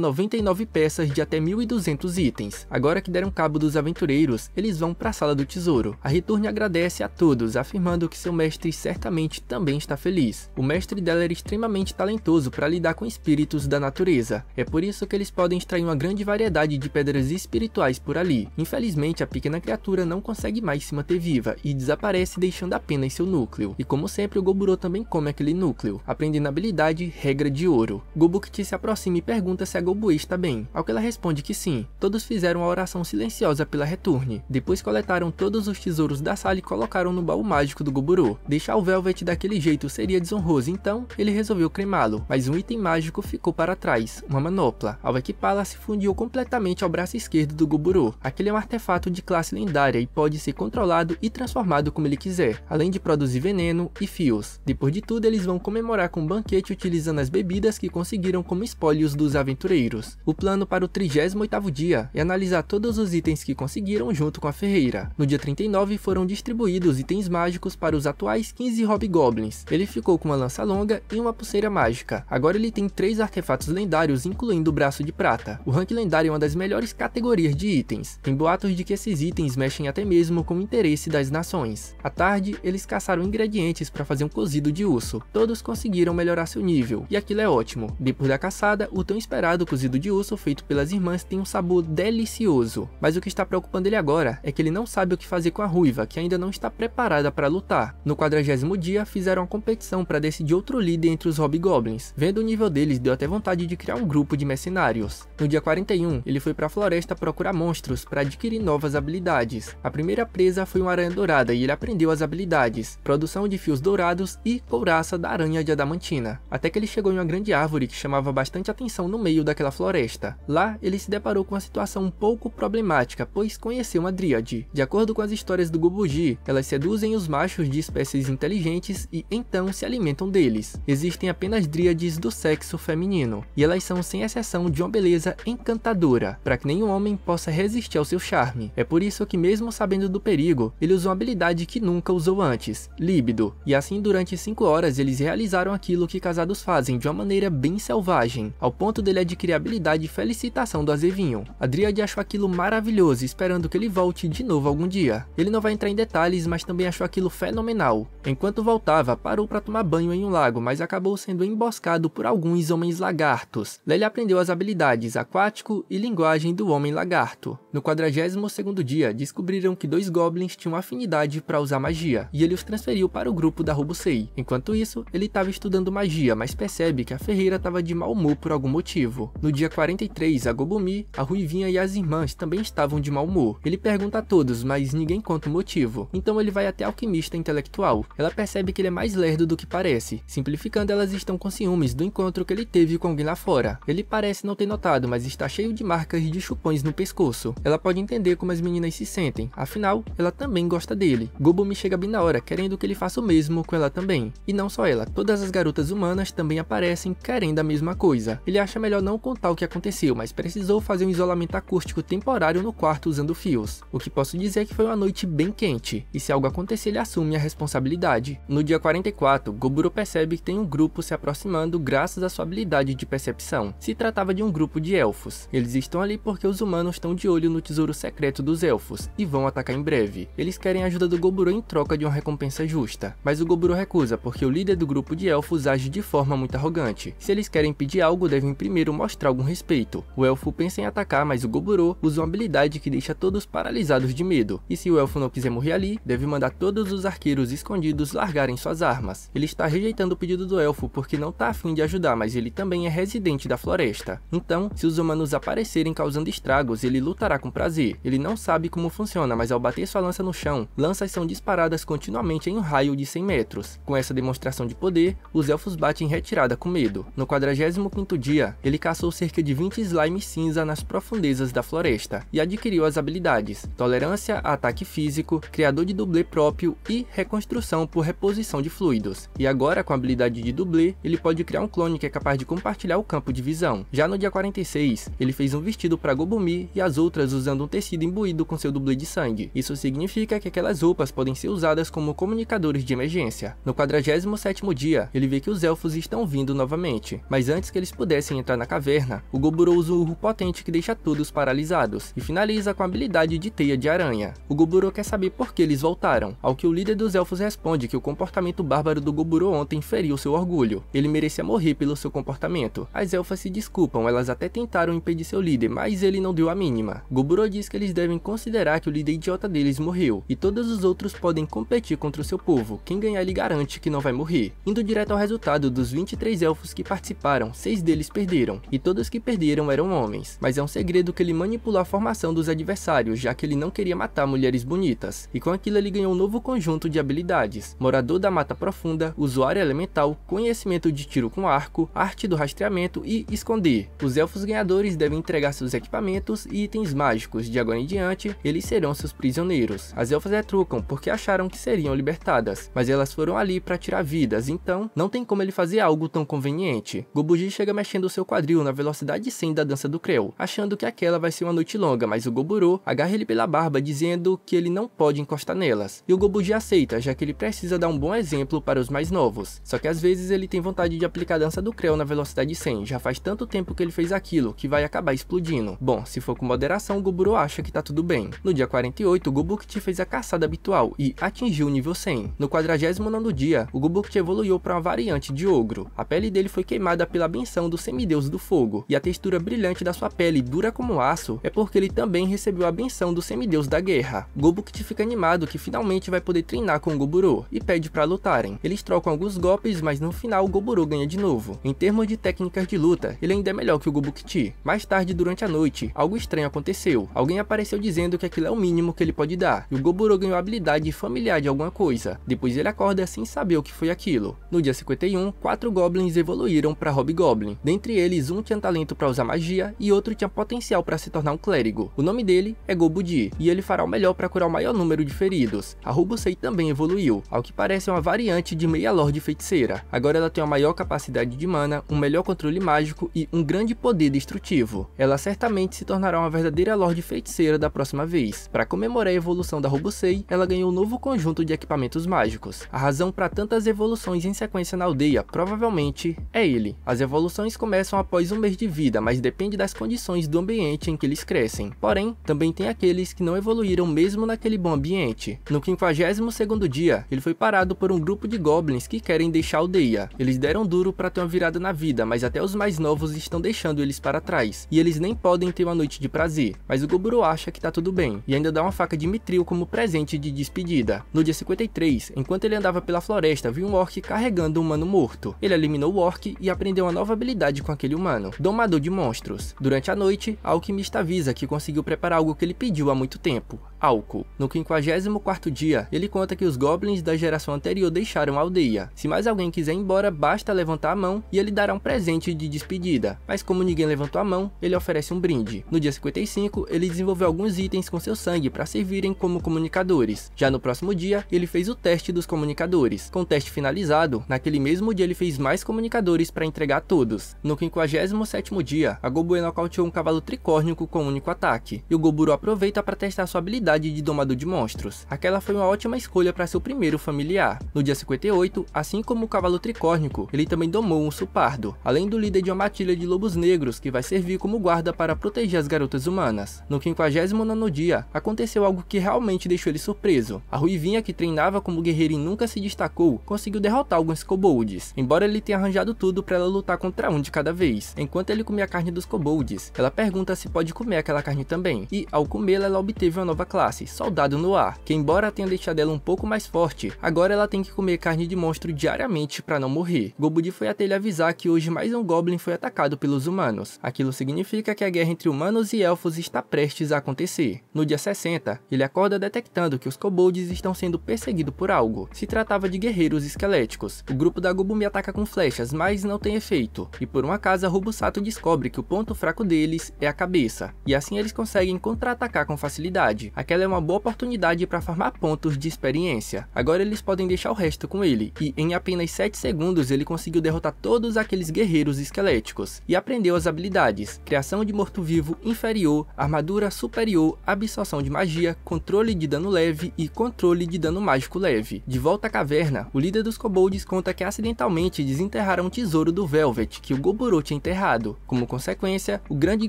99 peças de até 1200 itens. Agora que deram cabo dos aventureiros, eles vão para a sala do tesouro. A Returne agradece a todos, afirmando que seu mestre certamente também está feliz. O mestre dela era extremamente talentoso para lidar com espíritos da natureza. É por isso que eles podem extrair uma grande variedade de pedras espirituais por ali. Infelizmente, a pequena criatura não consegue mais se manter viva e desaparece, deixando apenas seu núcleo. E como sempre, o Goburo também come aquele núcleo, aprendendo a habilidade Regra de Ouro. Gobukti se aproxima e pergunta se a Gobue está bem, ao que ela responde que sim. Todos fizeram uma oração silenciosa pela Returne. Depois coletaram todos os tesouros da sala e colocaram no baú mágico do Goburo. Deixar o Velvet daquele jeito seria desonroso, então ele resolveu cremá-lo, mas um item mágico ficou para trás, uma manopla. Ao equipá-la, se fundiu completamente ao braço esquerdo do Goburo. Aquele é um artefato de classe lendária e pode ser controlado e transformado como ele quiser, além de produzir veneno e fios. Depois de tudo, eles vão comemorar com um banquete utilizando as bebidas que conseguiram como espólios dos aventureiros. O plano para o 38º dia é analisar todos os itens que conseguiram junto com a ferreira. No dia 39 foram distribuídos itens mágicos para os atuais 15 Hobgoblins. Ele ficou com uma lança longa e uma pulseira mágica. Agora ele tem 3 artefatos lendários, incluindo o braço de prata. O rank lendário é uma das melhores categorias de itens. Tem boatos de que esses itens mexem até mesmo com o interesse das nações. À tarde, eles caçaram ingredientes para fazer um cozido de urso. Todos conseguiram melhorar seu nível, e aquilo é ótimo. Depois da caçada, o tão esperado cozido de urso feito pelas irmãs tem um sabor delicioso. Mas o que está preocupando ele agora é que ele não sabe o que fazer com a ruiva, que ainda não está preparada para lutar. No 40º dia, fizeram uma competição para decidir outro líder entre os Hobgoblins. Vendo o nível deles, deu até vontade de criar um grupo de mercenários. No dia 41, ele foi para a floresta procurar monstros para adquirir novas habilidades. A primeira presa foi uma aranha dourada e ele aprendeu as habilidades: produção de fios dourados e couraça da aranha de adamantina. Até que ele chegou em uma grande árvore que chamava bastante atenção no meio daquela floresta. Lá, ele se deparou com uma situação um pouco problemática, pois conheceu uma dríade. De acordo com as histórias do Gobugi, elas seduzem os machos de espécies inteligentes e então se alimentam deles. Existem apenas dríades do sexo feminino, e elas são sem exceção de uma beleza encantadora, para que nenhum homem possa resistir ao seu charme. É por isso que, mesmo sabendo do perigo, ele usou uma habilidade que nunca usou antes: líbido. E assim, durante 5 horas, eles realizaram aquilo que casados fazem de uma maneira bem selvagem, ao ponto dele adquirir a habilidade Felicitação do Azevinho. A dríade achou aquilo maravilhoso, esperando que ele volte de novo algum dia. Ele não vai entrar em detalhes, mas também achou aquilo fenomenal. Enquanto voltava, parou para tomar banho em um lago, mas acabou sendo emboscado por alguns homens lagartos. Lá ele aprendeu as habilidades Aquático e Linguagem do Homem Lagarto. No 42º dia, descobriram que 2 goblins tinham afinidade para usar magia, e ele os transferiu para o grupo da Robusei. Enquanto isso, ele estava estudando magia, mas percebe que a ferreira estava de mau humor por algum motivo. No dia 43, a Gobumi, a Ruivinha e as irmãs também estavam de mau humor. Ele pergunta a todos, mas ninguém conta o motivo. Então ele vai até a alquimista intelectual. Ela percebe que ele é mais lerdo do que parece. Simplificando, elas estão com ciúmes do encontro que ele teve com alguém lá fora. Ele parece não ter notado, mas está cheio de marcas de chupões no pescoço. Ela pode entender como as meninas se sentem, afinal, ela também gosta dele. Gobumi chega bem na hora, querendo que ele faça o mesmo com ela também. E não só ela, todas as garotas humanas também aparecem querendo a mesma coisa. Ele acha melhor não contar o que aconteceu, mas precisou fazer um isolamento acústico temporário no quarto usando fios. O que posso dizer é que foi uma noite bem quente, e se algo acontecer ele assume a responsabilidade. No dia 44, Goburo percebe que tem um grupo se aproximando graças à sua habilidade de percepção. Se tratava de um grupo de elfos. Eles estão ali porque os humanos estão de olho no tesouro secreto dos elfos, e vão atacar em breve. Eles querem a ajuda do Goburo em troca de uma recompensa justa, mas o Goburo recusa porque o líder do grupo de elfos age de forma muito arrogante. Se eles querem pedir algo, devem primeiro mostrar algum respeito. O elfo pensa em atacar, mas o Goburo usa uma habilidade que deixa todos paralisados de medo, e se o elfo não quiser morrer ali, deve mandar todos os arqueiros escondidos largarem suas armas. Ele está rejeitando o pedido do elfo porque não está afim de ajudar, mas ele também é residente da floresta. Então, se os humanos aparecerem causando estragos, ele lutará com prazer. Ele não sabe como funciona, mas ao bater sua lança no chão, lanças são disparadas continuamente em um raio de 100 metros. Com essa demonstração de poder, os elfos batem em retirada com medo. No 45º dia, ele caçou cerca de 20 slime cinza nas profundezas da floresta e adquiriu as habilidades tolerância a ataque físico, criador de dublê próprio e reconstrução por reposição de fluidos. E agora, com a habilidade de dublê, ele pode criar um clone que é capaz de compartilhar o campo de visão. Já no dia 46, ele fez um vestido para Gobumi e as outras usando um tecido imbuído com seu dublê de sangue. Isso significa que aquelas roupas podem ser usadas como comunicadores de emergência. No 47º dia, ele vê que os elfos estão vindo novamente, mas antes que eles pudessem entrar na caverna, o Goburo usa um urro potente que deixa todos paralisados, e finaliza com a habilidade de teia de aranha. O Goburo quer saber por que eles voltaram, ao que o líder dos elfos responde que o comportamento bárbaro do Goburo ontem feriu seu orgulho. Ele merecia morrer pelo seu comportamento. As elfas se desculpam, elas até tentaram impedir seu líder, mas ele não deu a mínima. Goburo diz que eles devem considerar que o líder idiota deles morreu, e todos os outros podem competir contra o seu povo. Quem ganhar ele garante que não vai morrer. Indo direto ao resultado dos 23 elfos que participaram, 6 deles perderam, e todos que perderam eram homens. Mas é um segredo que ele manipulou a formação dos adversários, já que ele não queria matar mulheres bonitas. E com aquilo ele ganhou um novo conjunto de habilidades: Morador da Mata Profunda, Usuário Elemental, Conhecimento de Tiro com Arco, Arte do Rastreamento e Esconder. Os elfos ganhadores devem entregar seus equipamentos e itens mágicos. De agora em diante, eles serão seus prisioneiros. As elfas retrucam porque acharam que seriam libertadas, mas elas foram ali para tirar vidas, então não tem como ele fazer algo tão conveniente. Gobuji chega mexendo seu quadril na velocidade 100 da dança do Creu, achando que aquela vai ser uma noite longa, mas o Goburo agarra ele pela barba dizendo que ele não pode encostar nelas. E o Gobuji aceita, já que ele precisa dar um bom exemplo para os mais novos. Só que às vezes ele tem vontade de aplicar a dança do Creu na velocidade 100, já faz tanto tempo que ele fez aquilo, que vai acabar explodindo. Bom, se for com moderação, o Goburo acha que tá tudo bem. No dia 48, o Gobukti fez a caçada habitual e atingiu o nível 100. No 49º dia, o Gobukti evoluiu para uma variante de ogro. A pele dele foi queimada pela benção do semideus do fogo, e a textura brilhante da sua pele, dura como aço, é porque ele também recebeu a benção do semideus da guerra. Gobukti fica animado que finalmente vai poder treinar com o Goburo e pede para lutarem. Eles trocam alguns golpes, mas no final o Goburo ganha de novo. Em termos de técnicas de luta, ele ainda é melhor que o Gobukti. Mais tarde, durante a noite, algo estranho aconteceu. Alguém apareceu dizendo que aquilo é o mínimo que ele pode dar, e o Goburo ganhou a habilidade familiar de alguma coisa. Depois ele acorda sem saber o que foi aquilo. No dia 51, 4 goblins evoluíram para Hobgoblin. Dentre eles, um tinha talento para usar magia e outro tinha potencial para se tornar um clérigo. O nome dele é Gobudi, e ele fará o melhor para curar o maior número de feridos. A Rubusei também evoluiu, ao que parece uma variante de Meia Lorde Feiticeira. Agora ela tem uma maior capacidade de mana, um melhor controle mágico e um grande poder destrutivo. Ela certamente se tornará uma verdadeira Lorde Feiticeira da próxima vez. Para comemorar a evolução da Rubusei, ela ganhou um novo conjunto de equipamentos mágicos. A razão para tantas evoluções em sequência na aldeia provavelmente é ele. As evoluções começam após um mês de vida, mas depende das condições do ambiente em que eles crescem. Porém, também tem aqueles que não evoluíram mesmo naquele bom ambiente. No 52º dia, ele foi parado por um grupo de goblins que querem deixar a aldeia. Eles deram duro para ter uma virada na vida, mas até os mais novos estão deixando eles para trás, e eles nem podem ter uma noite de prazer. Mas o Goburo acha que tá tudo bem, e ainda dá uma faca de Mithril como presente de despedida. No dia 53, enquanto ele andava pela floresta, viu um orc carregando um humano morto. Ele eliminou o orc e aprendeu uma nova habilidade com aquele humano, Domador de Monstros. Durante a noite, a alquimista avisa que conseguiu preparar algo que ele pediu há muito tempo: álcool. No 54º dia, ele conta que os goblins da geração anterior deixaram a aldeia. Se mais alguém quiser ir embora, basta levantar a mão e ele dará um presente de despedida. Mas como ninguém levantou a mão, ele oferece um brinde. No dia 55, ele desenvolveu alguns itens com seu sangue para servirem como comunicadores. Já no próximo dia, ele fez o teste dos comunicadores. Com o teste finalizado, naquele mesmo dia ele fez mais comunicadores para entregar a todos. No 57º dia, a Gobue nocauteou um cavalo tricórnico com um único ataque, e o Goburo aproveita para testar sua habilidade de Domador de Monstros. Aquela foi uma ótima escolha para seu primeiro familiar. No dia 58, assim como o cavalo tricórnico, ele também domou um urso pardo, além do líder de uma matilha de lobos negros que vai servir como guarda para proteger as garotas humanas. No 59º dia, aconteceu algo que realmente deixou ele surpreso. A Ruivinha, que treinava como guerreira e nunca se destacou, conseguiu derrotar alguns kobolds, embora ele tenha arranjado tudo para ela lutar contra um de cada vez. Enquanto ele comia a carne dos kobolds, ela pergunta se pode comer aquela carne também, e ao comê-la ela obteve uma nova classe classe, Soldado no Ar, que embora tenha deixado ela um pouco mais forte, agora ela tem que comer carne de monstro diariamente para não morrer. Gobudi foi até ele avisar que hoje mais um Goblin foi atacado pelos humanos. Aquilo significa que a guerra entre humanos e elfos está prestes a acontecer. No dia 60, ele acorda detectando que os kobolds estão sendo perseguidos por algo. Se tratava de guerreiros esqueléticos. O grupo da Gobumi ataca com flechas, mas não tem efeito. E por um acaso, Rubusato descobre que o ponto fraco deles é a cabeça. E assim eles conseguem contra-atacar com facilidade. Aquela é uma boa oportunidade para farmar pontos de experiência. Agora eles podem deixar o resto com ele. E em apenas 7 segundos ele conseguiu derrotar todos aqueles guerreiros esqueléticos. E aprendeu as habilidades: criação de morto-vivo inferior, armadura superior, absorção de magia, controle de dano leve e controle de dano mágico leve. De volta à caverna, o líder dos kobolds conta que acidentalmente desenterraram um tesouro do Velvet que o Goburo tinha enterrado. Como consequência, o grande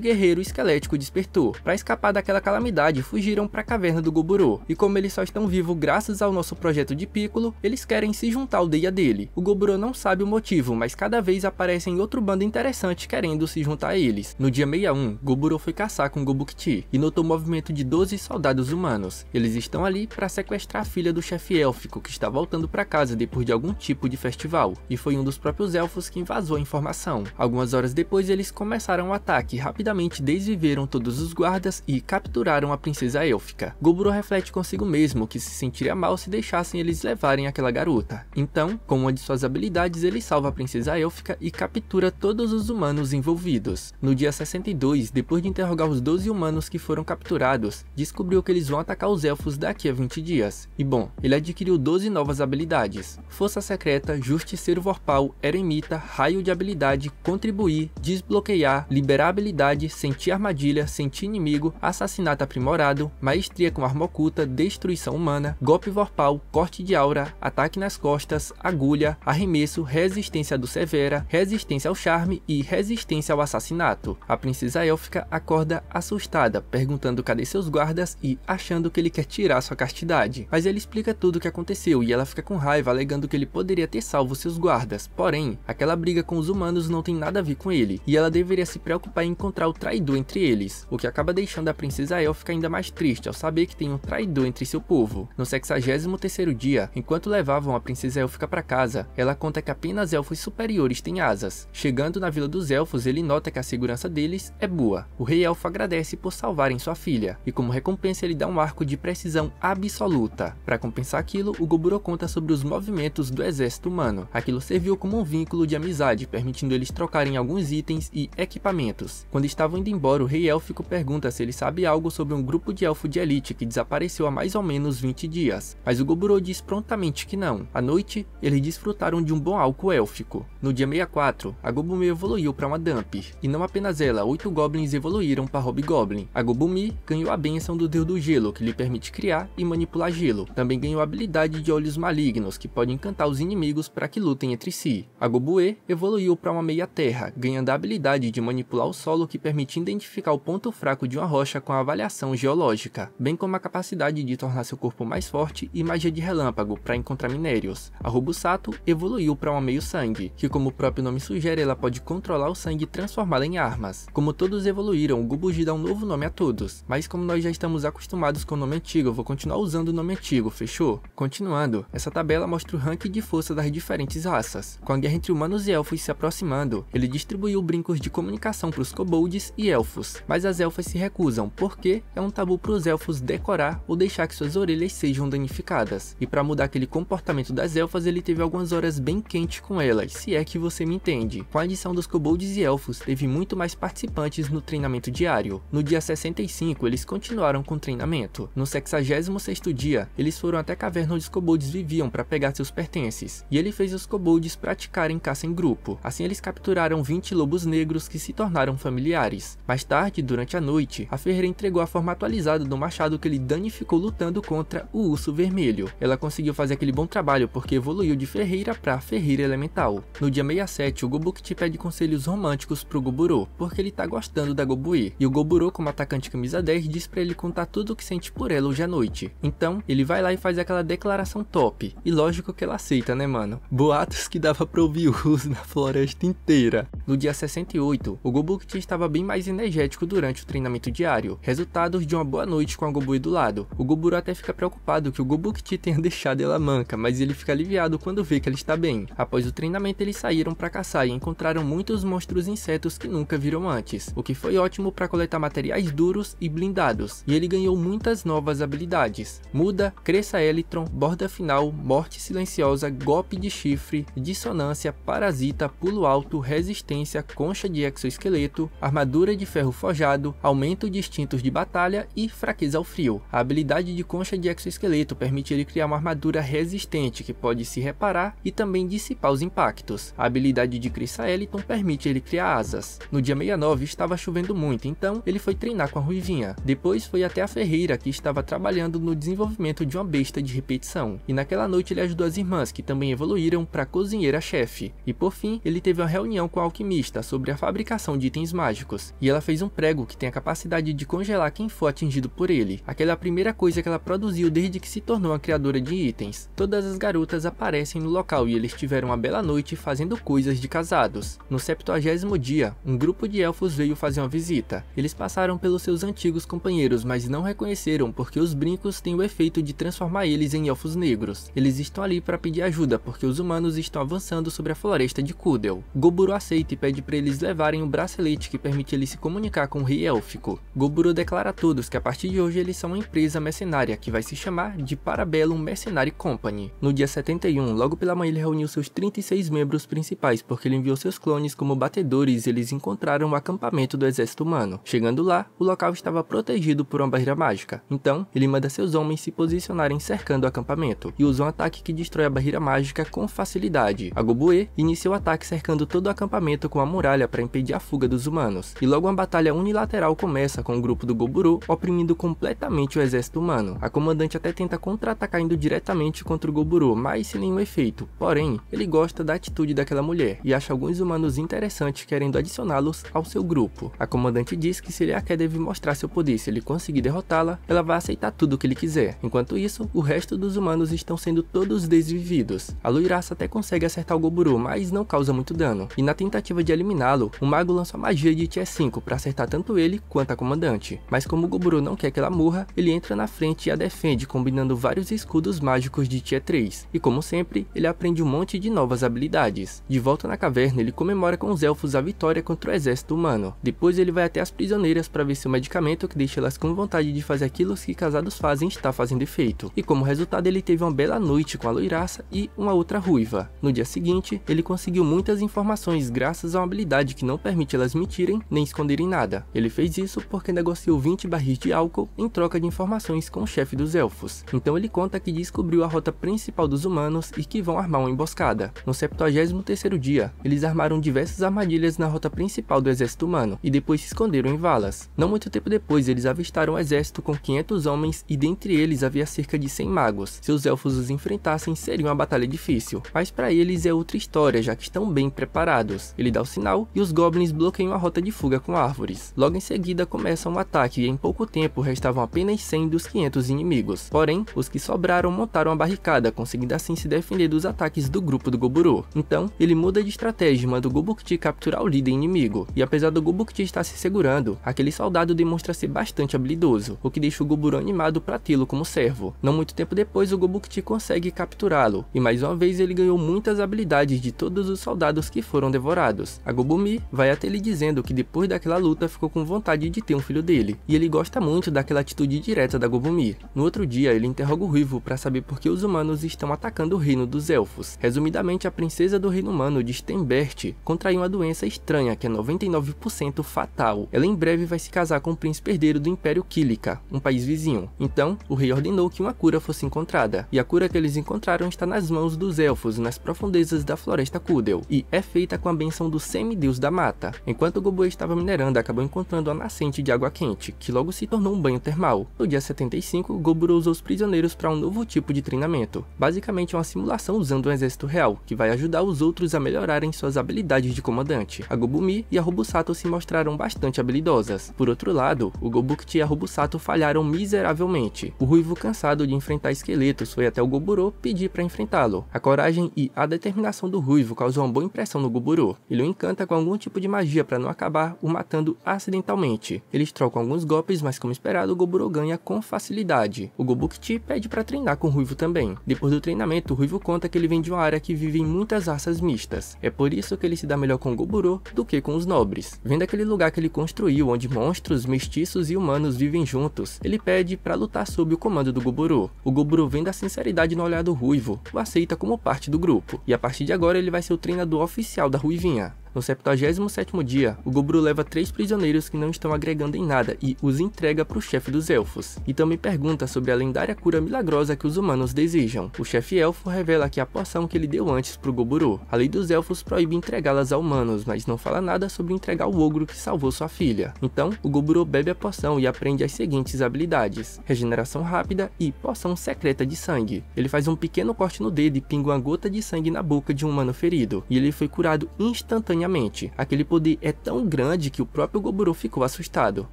guerreiro esquelético despertou. Para escapar daquela calamidade, fugiram para a caverna do Goburo. E como eles só estão vivos graças ao nosso projeto de Piccolo, eles querem se juntar à aldeia dele. O Goburo não sabe o motivo, mas cada vez aparecem outro bando interessante querendo se juntar a eles. No dia 61, Goburo foi caçar com Gobukti e notou o movimento de 12 soldados humanos. Eles estão ali para sequestrar a filha do chefe élfico que está voltando para casa depois de algum tipo de festival. E foi um dos próprios elfos que invasou a informação. Algumas horas depois eles começaram o ataque e rapidamente desviveram todos os guardas e capturaram a princesa élfica. Goburo reflete consigo mesmo que se sentiria mal se deixassem eles levarem aquela garota. Então, com uma de suas habilidades, ele salva a princesa élfica e captura todos os humanos envolvidos. No dia 62, depois de interrogar os 12 humanos que foram capturados, descobriu que eles vão atacar os elfos daqui a 20 dias. E bom, ele adquiriu 12 novas habilidades: Força Secreta, Justiceiro Vorpal, Eremita, Raio de Habilidade, Contribuir, Desbloquear, Liberar Habilidade, Sentir Armadilha, Sentir Inimigo, Assassinato Aprimorado, Maestria com Arma Oculta, Destruição Humana, Golpe Vorpal, Corte de Aura, Ataque nas Costas, Agulha, Arremesso, Resistência do Severa, Resistência ao Charme e Resistência ao Assassinato. A princesa élfica acorda assustada, perguntando cadê seus guardas e achando que ele quer tirar sua castidade. Mas ele explica tudo o que aconteceu e ela fica com raiva, alegando que ele poderia ter salvo seus guardas. Porém, aquela briga com os humanos não tem nada a ver com ele, e ela deveria se preocupar em encontrar o traidor entre eles, o que acaba deixando a princesa élfica ainda mais triste ao saber que tem um traidor entre seu povo. No 63º dia, enquanto levavam a princesa élfica para casa, ela conta que apenas elfos superiores têm asas. Chegando na vila dos elfos, ele nota que a segurança deles é boa. O rei elfo agradece por salvarem sua filha, e como recompensa ele dá um arco de precisão absoluta. Para compensar aquilo, o Goburo conta sobre os movimentos do exército humano. Aquilo serviu como um vínculo de amizade, permitindo eles trocarem alguns itens e equipamentos. Quando estavam indo embora, o rei élfico pergunta se ele sabe algo sobre um grupo de elfo de elite que desapareceu há mais ou menos 20 dias, mas o Goburo diz prontamente que não. À noite, eles desfrutaram de um bom álcool élfico. No dia 64, a Gobumi evoluiu para uma Dumper, e não apenas ela, 8 goblins evoluíram para Hobgoblin. A Gobumi ganhou a bênção do Deus do Gelo, que lhe permite criar e manipular gelo. Também ganhou a habilidade de Olhos Malignos, que pode encantar os inimigos para que lutem entre si. A Gobue evoluiu para uma Meia-Terra, ganhando a habilidade de manipular o solo, que permite identificar o ponto fraco de uma rocha com a avaliação geológica, bem como a capacidade de tornar seu corpo mais forte e magia de relâmpago para encontrar minérios. A Rubusato evoluiu para uma Meio-Sangue, que como o próprio nome sugere, ela pode controlar o sangue e transformá-la em armas. Como todos evoluíram, o Gubuji dá um novo nome a todos, mas como nós já estamos acostumados com o nome antigo, eu vou continuar usando o nome antigo, fechou? Continuando, essa tabela mostra o ranking de força das diferentes raças. Com a guerra entre humanos e elfos se aproximando, ele distribuiu brincos de comunicação para os kobolds e elfos, mas as elfas se recusam, porque é um tabu para os elfos decorar ou deixar que suas orelhas sejam danificadas. E para mudar aquele comportamento das elfas, ele teve algumas horas bem quentes com elas, se é que você me entende. Com a adição dos kobolds e elfos, teve muito mais participantes no treinamento diário. No dia 65, eles continuaram com o treinamento. No 66º dia, eles foram até a caverna onde os kobolds viviam para pegar seus pertences, e ele fez os kobolds praticarem caça em grupo. Assim eles capturaram 20 lobos negros que se tornaram familiares. Mais tarde, durante a noite, a ferreira entregou a forma atualizada do machado que ele danificou lutando contra o urso vermelho. Ela conseguiu fazer aquele bom trabalho porque evoluiu de ferreira para ferreira elemental. No dia 67, o Gobukti pede conselhos românticos pro Goburo, porque ele tá gostando da Gobue, e o Goburo, como atacante camisa 10, diz pra ele contar tudo o que sente por ela hoje à noite. Então, ele vai lá e faz aquela declaração top, e lógico que ela aceita, né mano? Boatos que dava pra ouvir urso na floresta inteira. No dia 68, o Gobukti estava bem mais energético durante o treinamento diário, resultados de uma boa noite com a Gobue do lado. O Goburo até fica preocupado que o Gobukti tenha deixado ela manca, mas ele fica aliviado quando vê que ela está bem. Após o treinamento, eles saíram para caçar e encontraram muitos monstros insetos que nunca viram antes, o que foi ótimo para coletar materiais duros e blindados, e ele ganhou muitas novas habilidades: Muda, Cresça Elytron, Borda Final, Morte Silenciosa, Golpe de Chifre, Dissonância, Parasita, Pulo Alto, Resistência, Concha de Exoesqueleto, Armadura de Ferro Forjado, Aumento de Instintos de Batalha e Fraqueza ao Frio. A habilidade de Concha de Exoesqueleto permite ele criar uma armadura resistente que pode se reparar e também dissipar os impactos. A habilidade de Cresça Elytron permite ele criar asas. No dia 69 estava chovendo muito, então ele foi treinar com a Ruivinha. Depois foi até a ferreira, que estava trabalhando no desenvolvimento de uma besta de repetição. E naquela noite ele ajudou as irmãs, que também evoluíram para cozinheira-chefe. E por fim, ele teve uma reunião com a alquimista sobre a fabricação de itens mágicos. E ela fez um prego que tem a capacidade de congelar quem for atingido por ele. Aquela é a primeira coisa que ela produziu desde que se tornou uma criadora de itens. Todas as garotas aparecem no local e eles tiveram uma bela noite fazendo coisas de casados. No 70º dia, um grupo de elfos veio fazer uma visita. Eles passaram pelos seus antigos companheiros, mas não reconheceram porque os brincos têm o efeito de transformar eles em elfos negros. Eles estão ali para pedir ajuda porque os humanos estão avançando sobre a floresta de Kudel. Goburo aceita e pede para eles levarem um bracelete que permite ele se comunicar com o rei élfico. Goburo declara a todos que a partir de hoje eles são uma empresa mercenária que vai se chamar de Parabellum Mercenary Company. No dia 71, logo pela manhã, ele reuniu seus 36 membros principais porque ele enviou seus clones como batedores e eles encontraram o acampamento do exército humano. Chegando lá, o local estava protegido por uma barreira mágica. Então, ele manda seus homens se posicionarem cercando o acampamento e usa um ataque que destrói a barreira mágica com facilidade. A Gobue inicia o ataque cercando todo o acampamento com a muralha para impedir a fuga dos humanos. E logo uma batalha unilateral começa com o grupo do Goburo oprimindo completamente o exército humano. A comandante até tenta contra-atacar indo diretamente contra o Goburo, mas sem nenhum efeito. Porém, ele gosta da atitude daquela mulher e acha alguns humanos interessantes querendo adicioná-los ao seu grupo. A comandante diz que se ele a quer deve mostrar seu poder, se ele conseguir derrotá-la, ela vai aceitar tudo o que ele quiser. Enquanto isso, o resto dos humanos estão sendo todos desvividos. A Loiraça até consegue acertar o Goburo, mas não causa muito dano. E na tentativa de eliminá-lo, o mago lança a magia de Tier 5 para acertar tanto ele quanto a comandante. Mas como o Goburo não quer que ela morra, ele entra na frente e a defende, combinando vários escudos mágicos de Tier 3. E como sempre, ele aprende um monte de novas habilidades. De volta na caverna, ele comemora com os elfos a vitória contra o exército humano. Depois ele vai até as prisioneiras para ver se o medicamento que deixa elas com vontade de fazer aquilo que casados fazem está fazendo efeito. E como resultado, ele teve uma bela noite com a Loiraça e uma outra ruiva. No dia seguinte, ele conseguiu muitas informações graças a uma habilidade que não permite elas mentirem nem esconderem nada. Ele fez isso porque negociou 20 barris de álcool em troca de informações com o chefe dos elfos. Então ele conta que descobriu a rota principal dos humanos e que vão armar uma emboscada. No 73º dia, eles armaram diversas armadilhas na rota principal do exército humano e depois se esconderam em valas. Não muito tempo depois, eles avistaram um exército com 500 homens e dentre eles havia cerca de 100 magos. Se os elfos os enfrentassem, seria uma batalha difícil, mas para eles é outra história, já que estão bem preparados. Ele dá o sinal e os goblins bloqueiam a rota de fuga com árvores. Logo em seguida começa um ataque e em pouco tempo restavam apenas 100 dos 500 inimigos. Porém, os que sobraram montaram uma barricada, conseguindo assim se defender dos ataques do grupo do Goburo. Então, ele muda de estratégia e manda o Gobukti capturar o líder inimigo. E apesar do Gobukti estar se segurando, aquele soldado demonstra ser bastante habilidoso, o que deixa o Goburo animado para tê-lo como servo. Não muito tempo depois, o Gobukti consegue capturá-lo, e mais uma vez ele ganhou muitas habilidades de todos os soldados que foram devorados. A Gobumi vai até ele dizendo que depois daquela luta ficou com vontade de ter um filho dele, e ele gosta muito daquela atitude direta da Gobumi. No outro dia, ele interroga o Ruivo para saber por que os humanos estão atacando o reino dos elfos. Resumidamente, a princesa do reino humano de Steinbert contraiu uma doença estranha que é 99% fatal. Ela em breve vai se casar com o príncipe herdeiro do Império Kílica, um país vizinho. Então, o rei ordenou que uma cura fosse encontrada, e a cura que eles encontraram está nas mãos dos elfos, nas profundezas da floresta Kudel, e é feita com a benção do semideus da mata. Enquanto Gobue estava minerando, acabou encontrando uma nascente de água quente, que logo se tornou um banho termal. No dia 75, Goburo usou os prisioneiros para um novo tipo de treinamento. Basicamente uma simulação usando um exército real, que vai ajudar os outros a melhorarem suas habilidades de comandante. A Gobumi e a Robusato se mostraram bastante habilidosas. Por outro lado, o Gobukti e a Robusato falharam miseravelmente. O Ruivo, cansado de enfrentar esqueletos, foi até o Goburo pedir para enfrentá-lo. A coragem e a determinação do Ruivo causou uma boa impressão no Goburo. Ele o encanta com algum tipo de magia para não acabar o matando acidentalmente. Eles trocam alguns golpes, mas como esperado, batalha o Goburo ganha com facilidade. O Gobukti pede pra treinar com o Ruivo também. Depois do treinamento, o Ruivo conta que ele vem de uma área que vive em muitas raças mistas. É por isso que ele se dá melhor com o Goburo do que com os nobres. Vendo aquele lugar que ele construiu, onde monstros, mestiços e humanos vivem juntos, ele pede pra lutar sob o comando do Goburo. O Goburo, vendo a sinceridade no olhar do Ruivo, o aceita como parte do grupo. E a partir de agora ele vai ser o treinador oficial da Ruivinha. No 77º dia, o Goburo leva 3 prisioneiros que não estão agregando em nada e os entrega para o chefe dos elfos. E também pergunta sobre a lendária cura milagrosa que os humanos desejam. O chefe elfo revela que a poção que ele deu antes para o Goburo. A lei dos elfos proíbe entregá-las a humanos, mas não fala nada sobre entregar o ogro que salvou sua filha. Então, o Goburo bebe a poção e aprende as seguintes habilidades: regeneração rápida e poção secreta de sangue. Ele faz um pequeno corte no dedo e pinga uma gota de sangue na boca de um humano ferido, e ele foi curado instantaneamente. Aquele poder é tão grande que o próprio Goburo ficou assustado.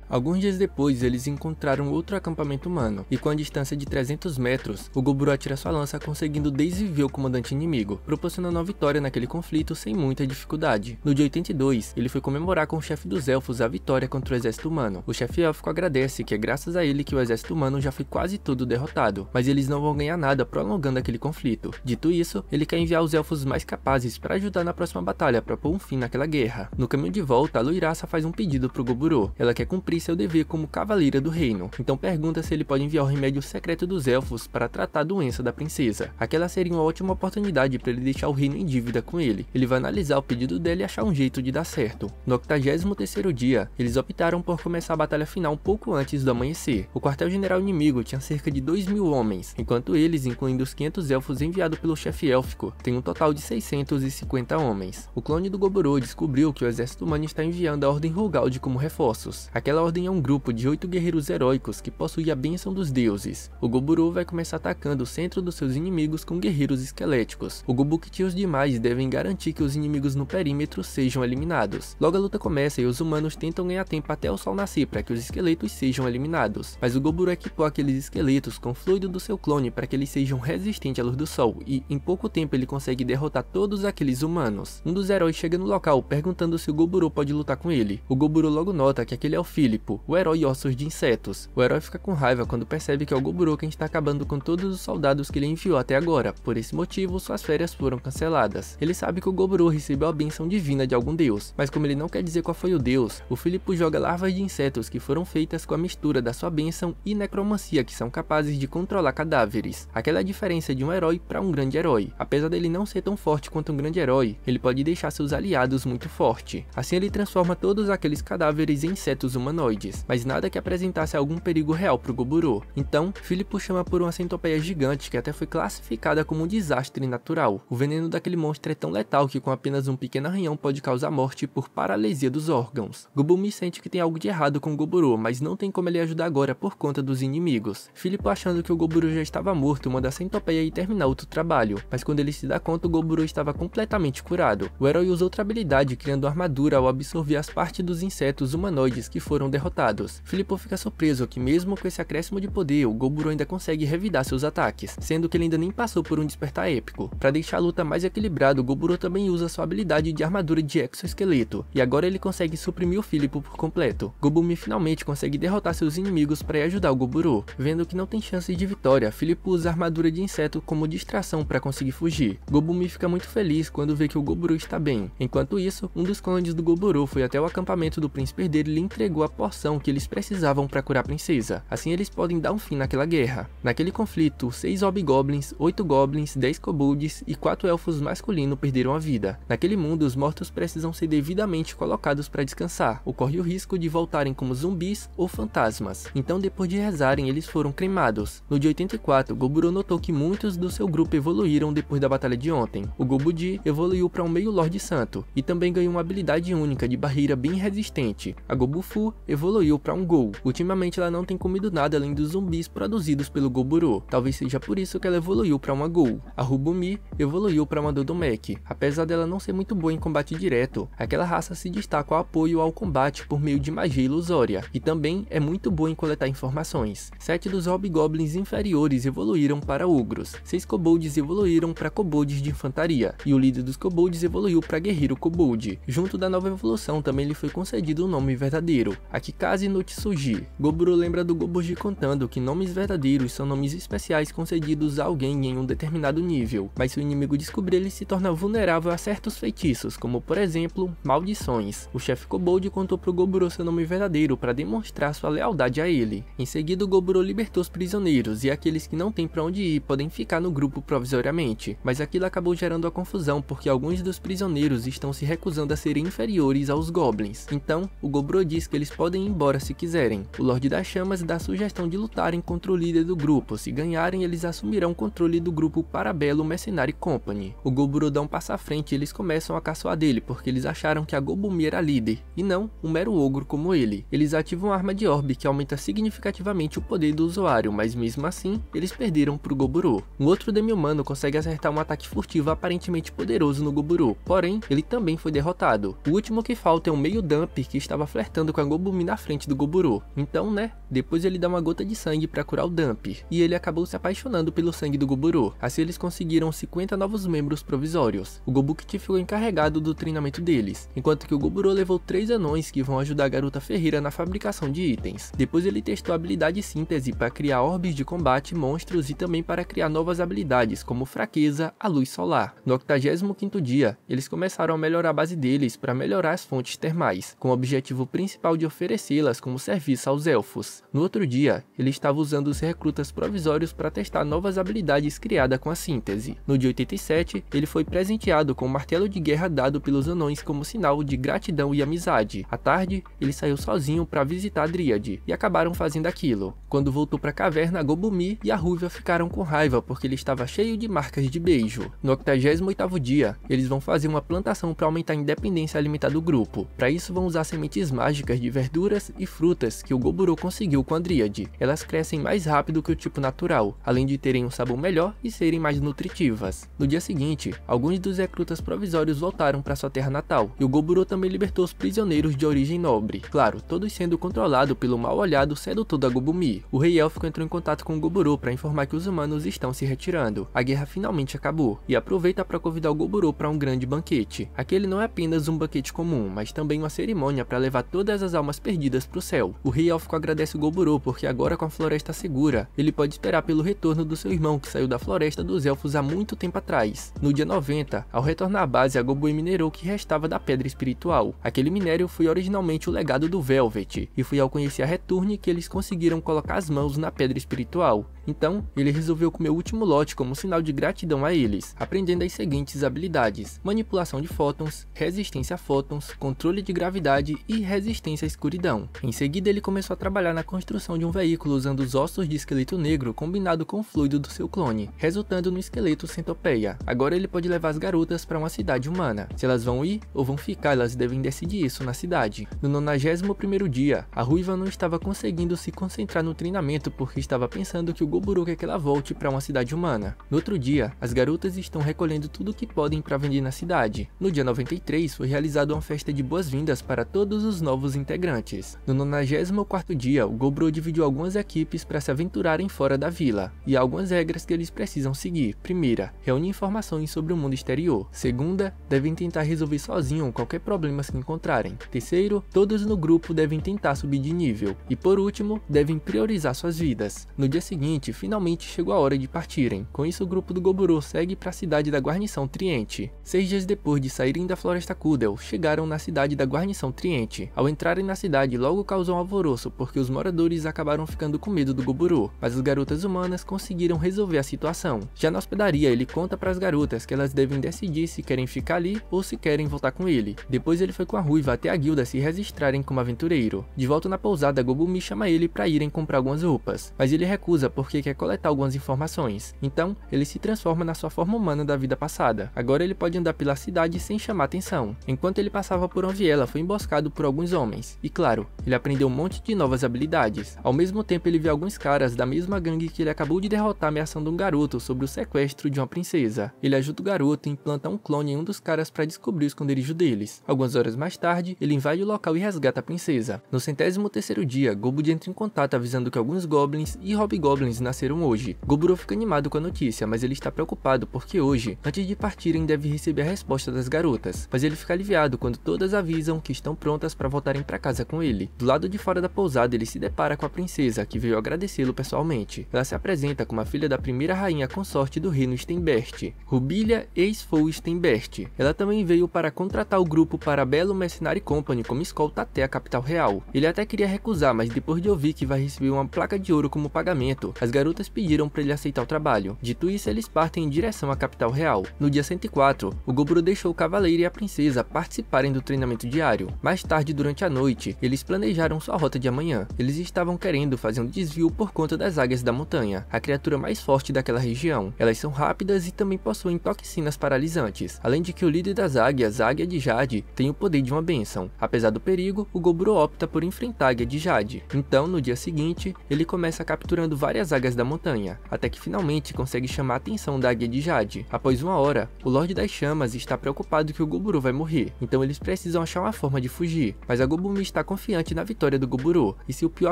Alguns dias depois, eles encontraram outro acampamento humano, e com a distância de 300 metros, o Goburo atira sua lança conseguindo desviar o comandante inimigo, proporcionando uma vitória naquele conflito sem muita dificuldade. No dia 82, ele foi comemorar com o chefe dos elfos a vitória contra o exército humano. O chefe élfico agradece que é graças a ele que o exército humano já foi quase todo derrotado, mas eles não vão ganhar nada prolongando aquele conflito. Dito isso, ele quer enviar os elfos mais capazes para ajudar na próxima batalha para pôr um fim naquela guerra. No caminho de volta, a Loiraça faz um pedido pro Goburo. Ela quer cumprir seu dever como cavaleira do reino, então pergunta se ele pode enviar o remédio secreto dos elfos para tratar a doença da princesa. Aquela seria uma ótima oportunidade para ele deixar o reino em dívida com ele. Ele vai analisar o pedido dele e achar um jeito de dar certo. No 83º dia, eles optaram por começar a batalha final um pouco antes do amanhecer. O quartel-general inimigo tinha cerca de 2.000 homens, enquanto eles, incluindo os 500 elfos enviados pelo chefe élfico, têm um total de 650 homens. O clone do Goburo descobriu que o exército humano está enviando a Ordem Rogald como reforços. Aquela ordem é um grupo de 8 guerreiros heróicos que possui a bênção dos deuses. O Goburo vai começar atacando o centro dos seus inimigos com guerreiros esqueléticos. O Gobukti e os demais devem garantir que os inimigos no perímetro sejam eliminados. Logo a luta começa e os humanos tentam ganhar tempo até o sol nascer para que os esqueletos sejam eliminados. Mas o Goburo equipou aqueles esqueletos com fluido do seu clone para que eles sejam resistentes à luz do sol e, em pouco tempo, ele consegue derrotar todos aqueles humanos. Um dos heróis chega no local perguntando se o Goburo pode lutar com ele. O Goburo logo nota que aquele é o Filipo, o herói ossos de insetos. O herói fica com raiva quando percebe que é o Goburo quem está acabando com todos os soldados que ele enviou até agora. Por esse motivo, suas férias foram canceladas. Ele sabe que o Goburo recebeu a bênção divina de algum deus, mas como ele não quer dizer qual foi o deus, o Filipo joga larvas de insetos que foram feitas com a mistura da sua bênção e necromancia, que são capazes de controlar cadáveres. Aquela é a diferença de um herói para um grande herói. Apesar dele não ser tão forte quanto um grande herói, ele pode deixar seus aliados muito forte. Assim ele transforma todos aqueles cadáveres em insetos humanoides, mas nada que apresentasse algum perigo real para o Goburo. Então, Filipo chama por uma centopeia gigante que até foi classificada como um desastre natural. O veneno daquele monstro é tão letal que com apenas um pequeno arranhão pode causar morte por paralisia dos órgãos. Gobumi sente que tem algo de errado com o Goburo, mas não tem como ele ajudar agora por conta dos inimigos. Filipo, achando que o Goburo já estava morto, manda a centopeia ir terminar outro trabalho, mas quando ele se dá conta, o Goburo estava completamente curado. O herói usa outra habilidade, criando armadura ao absorver as partes dos insetos humanoides que foram derrotados. Filipo fica surpreso que mesmo com esse acréscimo de poder, o Goburo ainda consegue revidar seus ataques, sendo que ele ainda nem passou por um despertar épico. Para deixar a luta mais equilibrada, o Goburo também usa sua habilidade de armadura de exoesqueleto, e agora ele consegue suprimir o Filipo por completo. Gobumi finalmente consegue derrotar seus inimigos para ajudar o Goburo. Vendo que não tem chance de vitória, Filipo usa a armadura de inseto como distração para conseguir fugir. Gobumi fica muito feliz quando vê que o Goburo está bem. Enquanto isso, um dos clones do Goburo foi até o acampamento do príncipe herdeiro e lhe entregou a porção que eles precisavam para curar a princesa. Assim eles podem dar um fim naquela guerra. Naquele conflito, 6 hobgoblins, 8 goblins, 10 kobolds e 4 elfos masculinos perderam a vida. Naquele mundo, os mortos precisam ser devidamente colocados para descansar, ou corre o risco de voltarem como zumbis ou fantasmas. Então, depois de rezarem, eles foram cremados. No dia 84, Goburo notou que muitos do seu grupo evoluíram depois da batalha de ontem. O Gobudi evoluiu para um meio Lorde Santo, e também ganhou uma habilidade única de barreira bem resistente. A Gobufu evoluiu para um Ghoul. Ultimamente ela não tem comido nada além dos zumbis produzidos pelo Goburo. Talvez seja por isso que ela evoluiu para uma Ghoul. A Rubumi evoluiu para uma Dodomec. Apesar dela não ser muito boa em combate direto, aquela raça se destaca ao apoio ao combate por meio de magia ilusória, e também é muito boa em coletar informações. 7 dos Hobgoblins inferiores evoluíram para Ogros. 6 Kobolds evoluíram para Kobolds de infantaria, e o líder dos Kobolds evoluiu para Guerreiro Kobold. Junto da nova evolução também lhe foi concedido o nome verdadeiro, Akikaze no Tsuji. Goburo lembra do Goboji contando que nomes verdadeiros são nomes especiais concedidos a alguém em um determinado nível, mas se o inimigo descobrir, ele se torna vulnerável a certos feitiços, como por exemplo, maldições. O chefe Kobold contou pro Goburo seu nome verdadeiro para demonstrar sua lealdade a ele. Em seguida, o Goburo libertou os prisioneiros e aqueles que não têm para onde ir podem ficar no grupo provisoriamente, mas aquilo acabou gerando a confusão porque alguns dos prisioneiros estão se recusando a serem inferiores aos Goblins. Então, o Goburo diz que eles podem ir embora se quiserem. O Lorde das Chamas dá a sugestão de lutarem contra o líder do grupo. Se ganharem, eles assumirão o controle do grupo Parabellum Mercenary Company. O Goburo dá um passo à frente e eles começam a caçoar dele porque eles acharam que a Gobumi era líder, e não um mero ogro como ele. Eles ativam a arma de orbe que aumenta significativamente o poder do usuário, mas mesmo assim, eles perderam pro Goburo. Um outro demi-humano consegue acertar um ataque furtivo aparentemente poderoso no Goburo, porém, ele também foi derrotado. O último que falta é um meio dump que estava flertando com a Gobumi na frente do Goburo. Então, né, depois ele dá uma gota de sangue para curar o dump, e ele acabou se apaixonando pelo sangue do Goburo. Assim eles conseguiram 50 novos membros provisórios. O Gobukt ficou encarregado do treinamento deles, enquanto que o Goburo levou 3 anões que vão ajudar a garota ferreira na fabricação de itens. Depois ele testou a habilidade síntese para criar orbes de combate, monstros e também para criar novas habilidades como fraqueza, a luz solar. No 85º dia, eles começaram a melhorar a base deles para melhorar as fontes termais, com o objetivo principal de oferecê-las como serviço aos elfos. No outro dia, ele estava usando os recrutas provisórios para testar novas habilidades criadas com a síntese. No dia 87, ele foi presenteado com um martelo de guerra dado pelos anões como sinal de gratidão e amizade. À tarde, ele saiu sozinho para visitar a Dríade, e acabaram fazendo aquilo. Quando voltou para a caverna, a Gobumi e a Ruiva ficaram com raiva porque ele estava cheio de marcas de beijo. No 88º dia, eles vão fazer uma plantação para aumentar a independência alimentar do grupo. Para isso vão usar sementes mágicas de verduras e frutas que o Goburo conseguiu com a Dríade. Elas crescem mais rápido que o tipo natural, além de terem um sabor melhor e serem mais nutritivas. No dia seguinte, alguns dos recrutas provisórios voltaram para sua terra natal, e o Goburo também libertou os prisioneiros de origem nobre, claro, todos sendo controlados pelo mal-olhado sedutor da Gobumi. O rei élfico entrou em contato com o Goburo para informar que os humanos estão se retirando. A guerra finalmente acabou, e aproveita para convidar o Goburo para um grande banquete. Aquele não é apenas um banquete comum, mas também uma cerimônia para levar todas as almas perdidas para o céu. O rei élfico agradece o Goburo porque agora com a floresta segura, ele pode esperar pelo retorno do seu irmão que saiu da floresta dos elfos há muito tempo atrás. No dia 90, ao retornar à base, a Gobui minerou o que restava da pedra espiritual. Aquele minério foi originalmente o legado do Velvet, e foi ao conhecer a Return que eles conseguiram colocar as mãos na pedra espiritual. Então, ele resolveu comer o último lote como sinal de gratidão a eles, aprendendo as seguintes habilidades: manipulação de fótons, resistência a fótons, controle de gravidade e resistência à escuridão. Em seguida, ele começou a trabalhar na construção de um veículo usando os ossos de esqueleto negro combinado com o fluido do seu clone, resultando no esqueleto centopeia. Agora ele pode levar as garotas para uma cidade humana. Se elas vão ir ou vão ficar, elas devem decidir isso na cidade. No 91º dia, a Ruiva não estava conseguindo se concentrar no treinamento porque estava pensando que o Goburo quer que ela volte para uma cidade humana. No outro dia, as garotas estão recolhendo tudo o que podem para vender na cidade. No dia 93, foi realizada uma festa de boas-vindas para todos os novos integrantes. No 94º dia, o Goburo dividiu algumas equipes para se aventurarem fora da vila, e há algumas regras que eles precisam seguir. Primeira, reúne informações sobre o mundo exterior. Segunda, devem tentar resolver sozinho qualquer problema que encontrarem. Terceiro, todos no grupo devem tentar subir de nível. E por último, devem priorizar suas vidas. No dia seguinte, finalmente chegou a hora de partirem. Com isso, o grupo do Goburo segue para a cidade da guarnição Triente. 6 dias depois de saírem da floresta Kudel, chegaram na cidade da guarnição Triente. Ao entrarem na cidade, logo causou um alvoroço porque os moradores acabaram ficando com medo do Goburo, mas as garotas humanas conseguiram resolver a situação. Já na hospedaria, ele conta para as garotas que elas devem decidir se querem ficar ali ou se querem voltar com ele. Depois ele foi com a Ruiva até a guilda se registrarem como aventureiro. De volta na pousada, Gobumi chama ele para irem comprar algumas roupas, mas ele recusa porque quer coletar algumas informações. Então, ele se transforma na sua forma humana da vida passada. Agora ele pode andar pela cidade sem chamar atenção. Enquanto ele passava por uma viela, foi emboscado por alguns homens. E claro, ele aprendeu um monte de novas habilidades. Ao mesmo tempo, ele viu alguns caras da mesma gangue que ele acabou de derrotar ameaçando um garoto sobre o sequestro de uma princesa. Ele ajuda o garoto e implanta um clone em um dos caras para descobrir o esconderijo deles. Algumas horas mais tarde, ele invade o local e resgata a princesa. No 103º dia, Gobud entra em contato avisando que alguns goblins e hobgoblins nasceram hoje. Goburo fica animado com a notícia, mas ele está preocupado porque hoje, antes de partirem, deve receber a resposta das garotas. Mas ele fica aliviado quando todas avisam que estão prontas para voltarem para casa com ele. Do lado de fora da pousada, ele se depara com a princesa, que veio agradecê-lo pessoalmente. Ela se apresenta como a filha da primeira rainha consorte do reino Steinbert, Rubilia Eisfou Steinbert. Ela também veio para contratar o grupo para a Bellum Mercenary Company como escolta até a capital real. Ele até queria recusar, mas depois de ouvir que vai receber uma placa de ouro como pagamento, as garotas pediram para ele aceitar o trabalho. Dito isso, eles partem em direção à capital real. No dia 104, o Goburo deixou o cavaleiro e a princesa participarem do treinamento diário. Mais tarde, durante a noite, eles planejaram sua rota de amanhã. Eles estavam querendo fazer um desvio por conta das águias da montanha, a criatura mais forte daquela região. Elas são rápidas e também possuem toxinas paralisantes. Além de que o líder das águias, a Águia de Jade, tem o poder de uma bênção. Apesar do perigo, o Goburo opta por enfrentar a Águia de Jade. Então, no dia seguinte, ele começa capturando várias águias da montanha, até que finalmente consegue chamar a atenção da Águia de Jade. Após uma hora, o Lorde das Chamas está preocupado que o Goburo vai morrer, então eles precisam achar uma forma de fugir. Mas a Gobumi está confiante na vitória do Goburo, e se o pior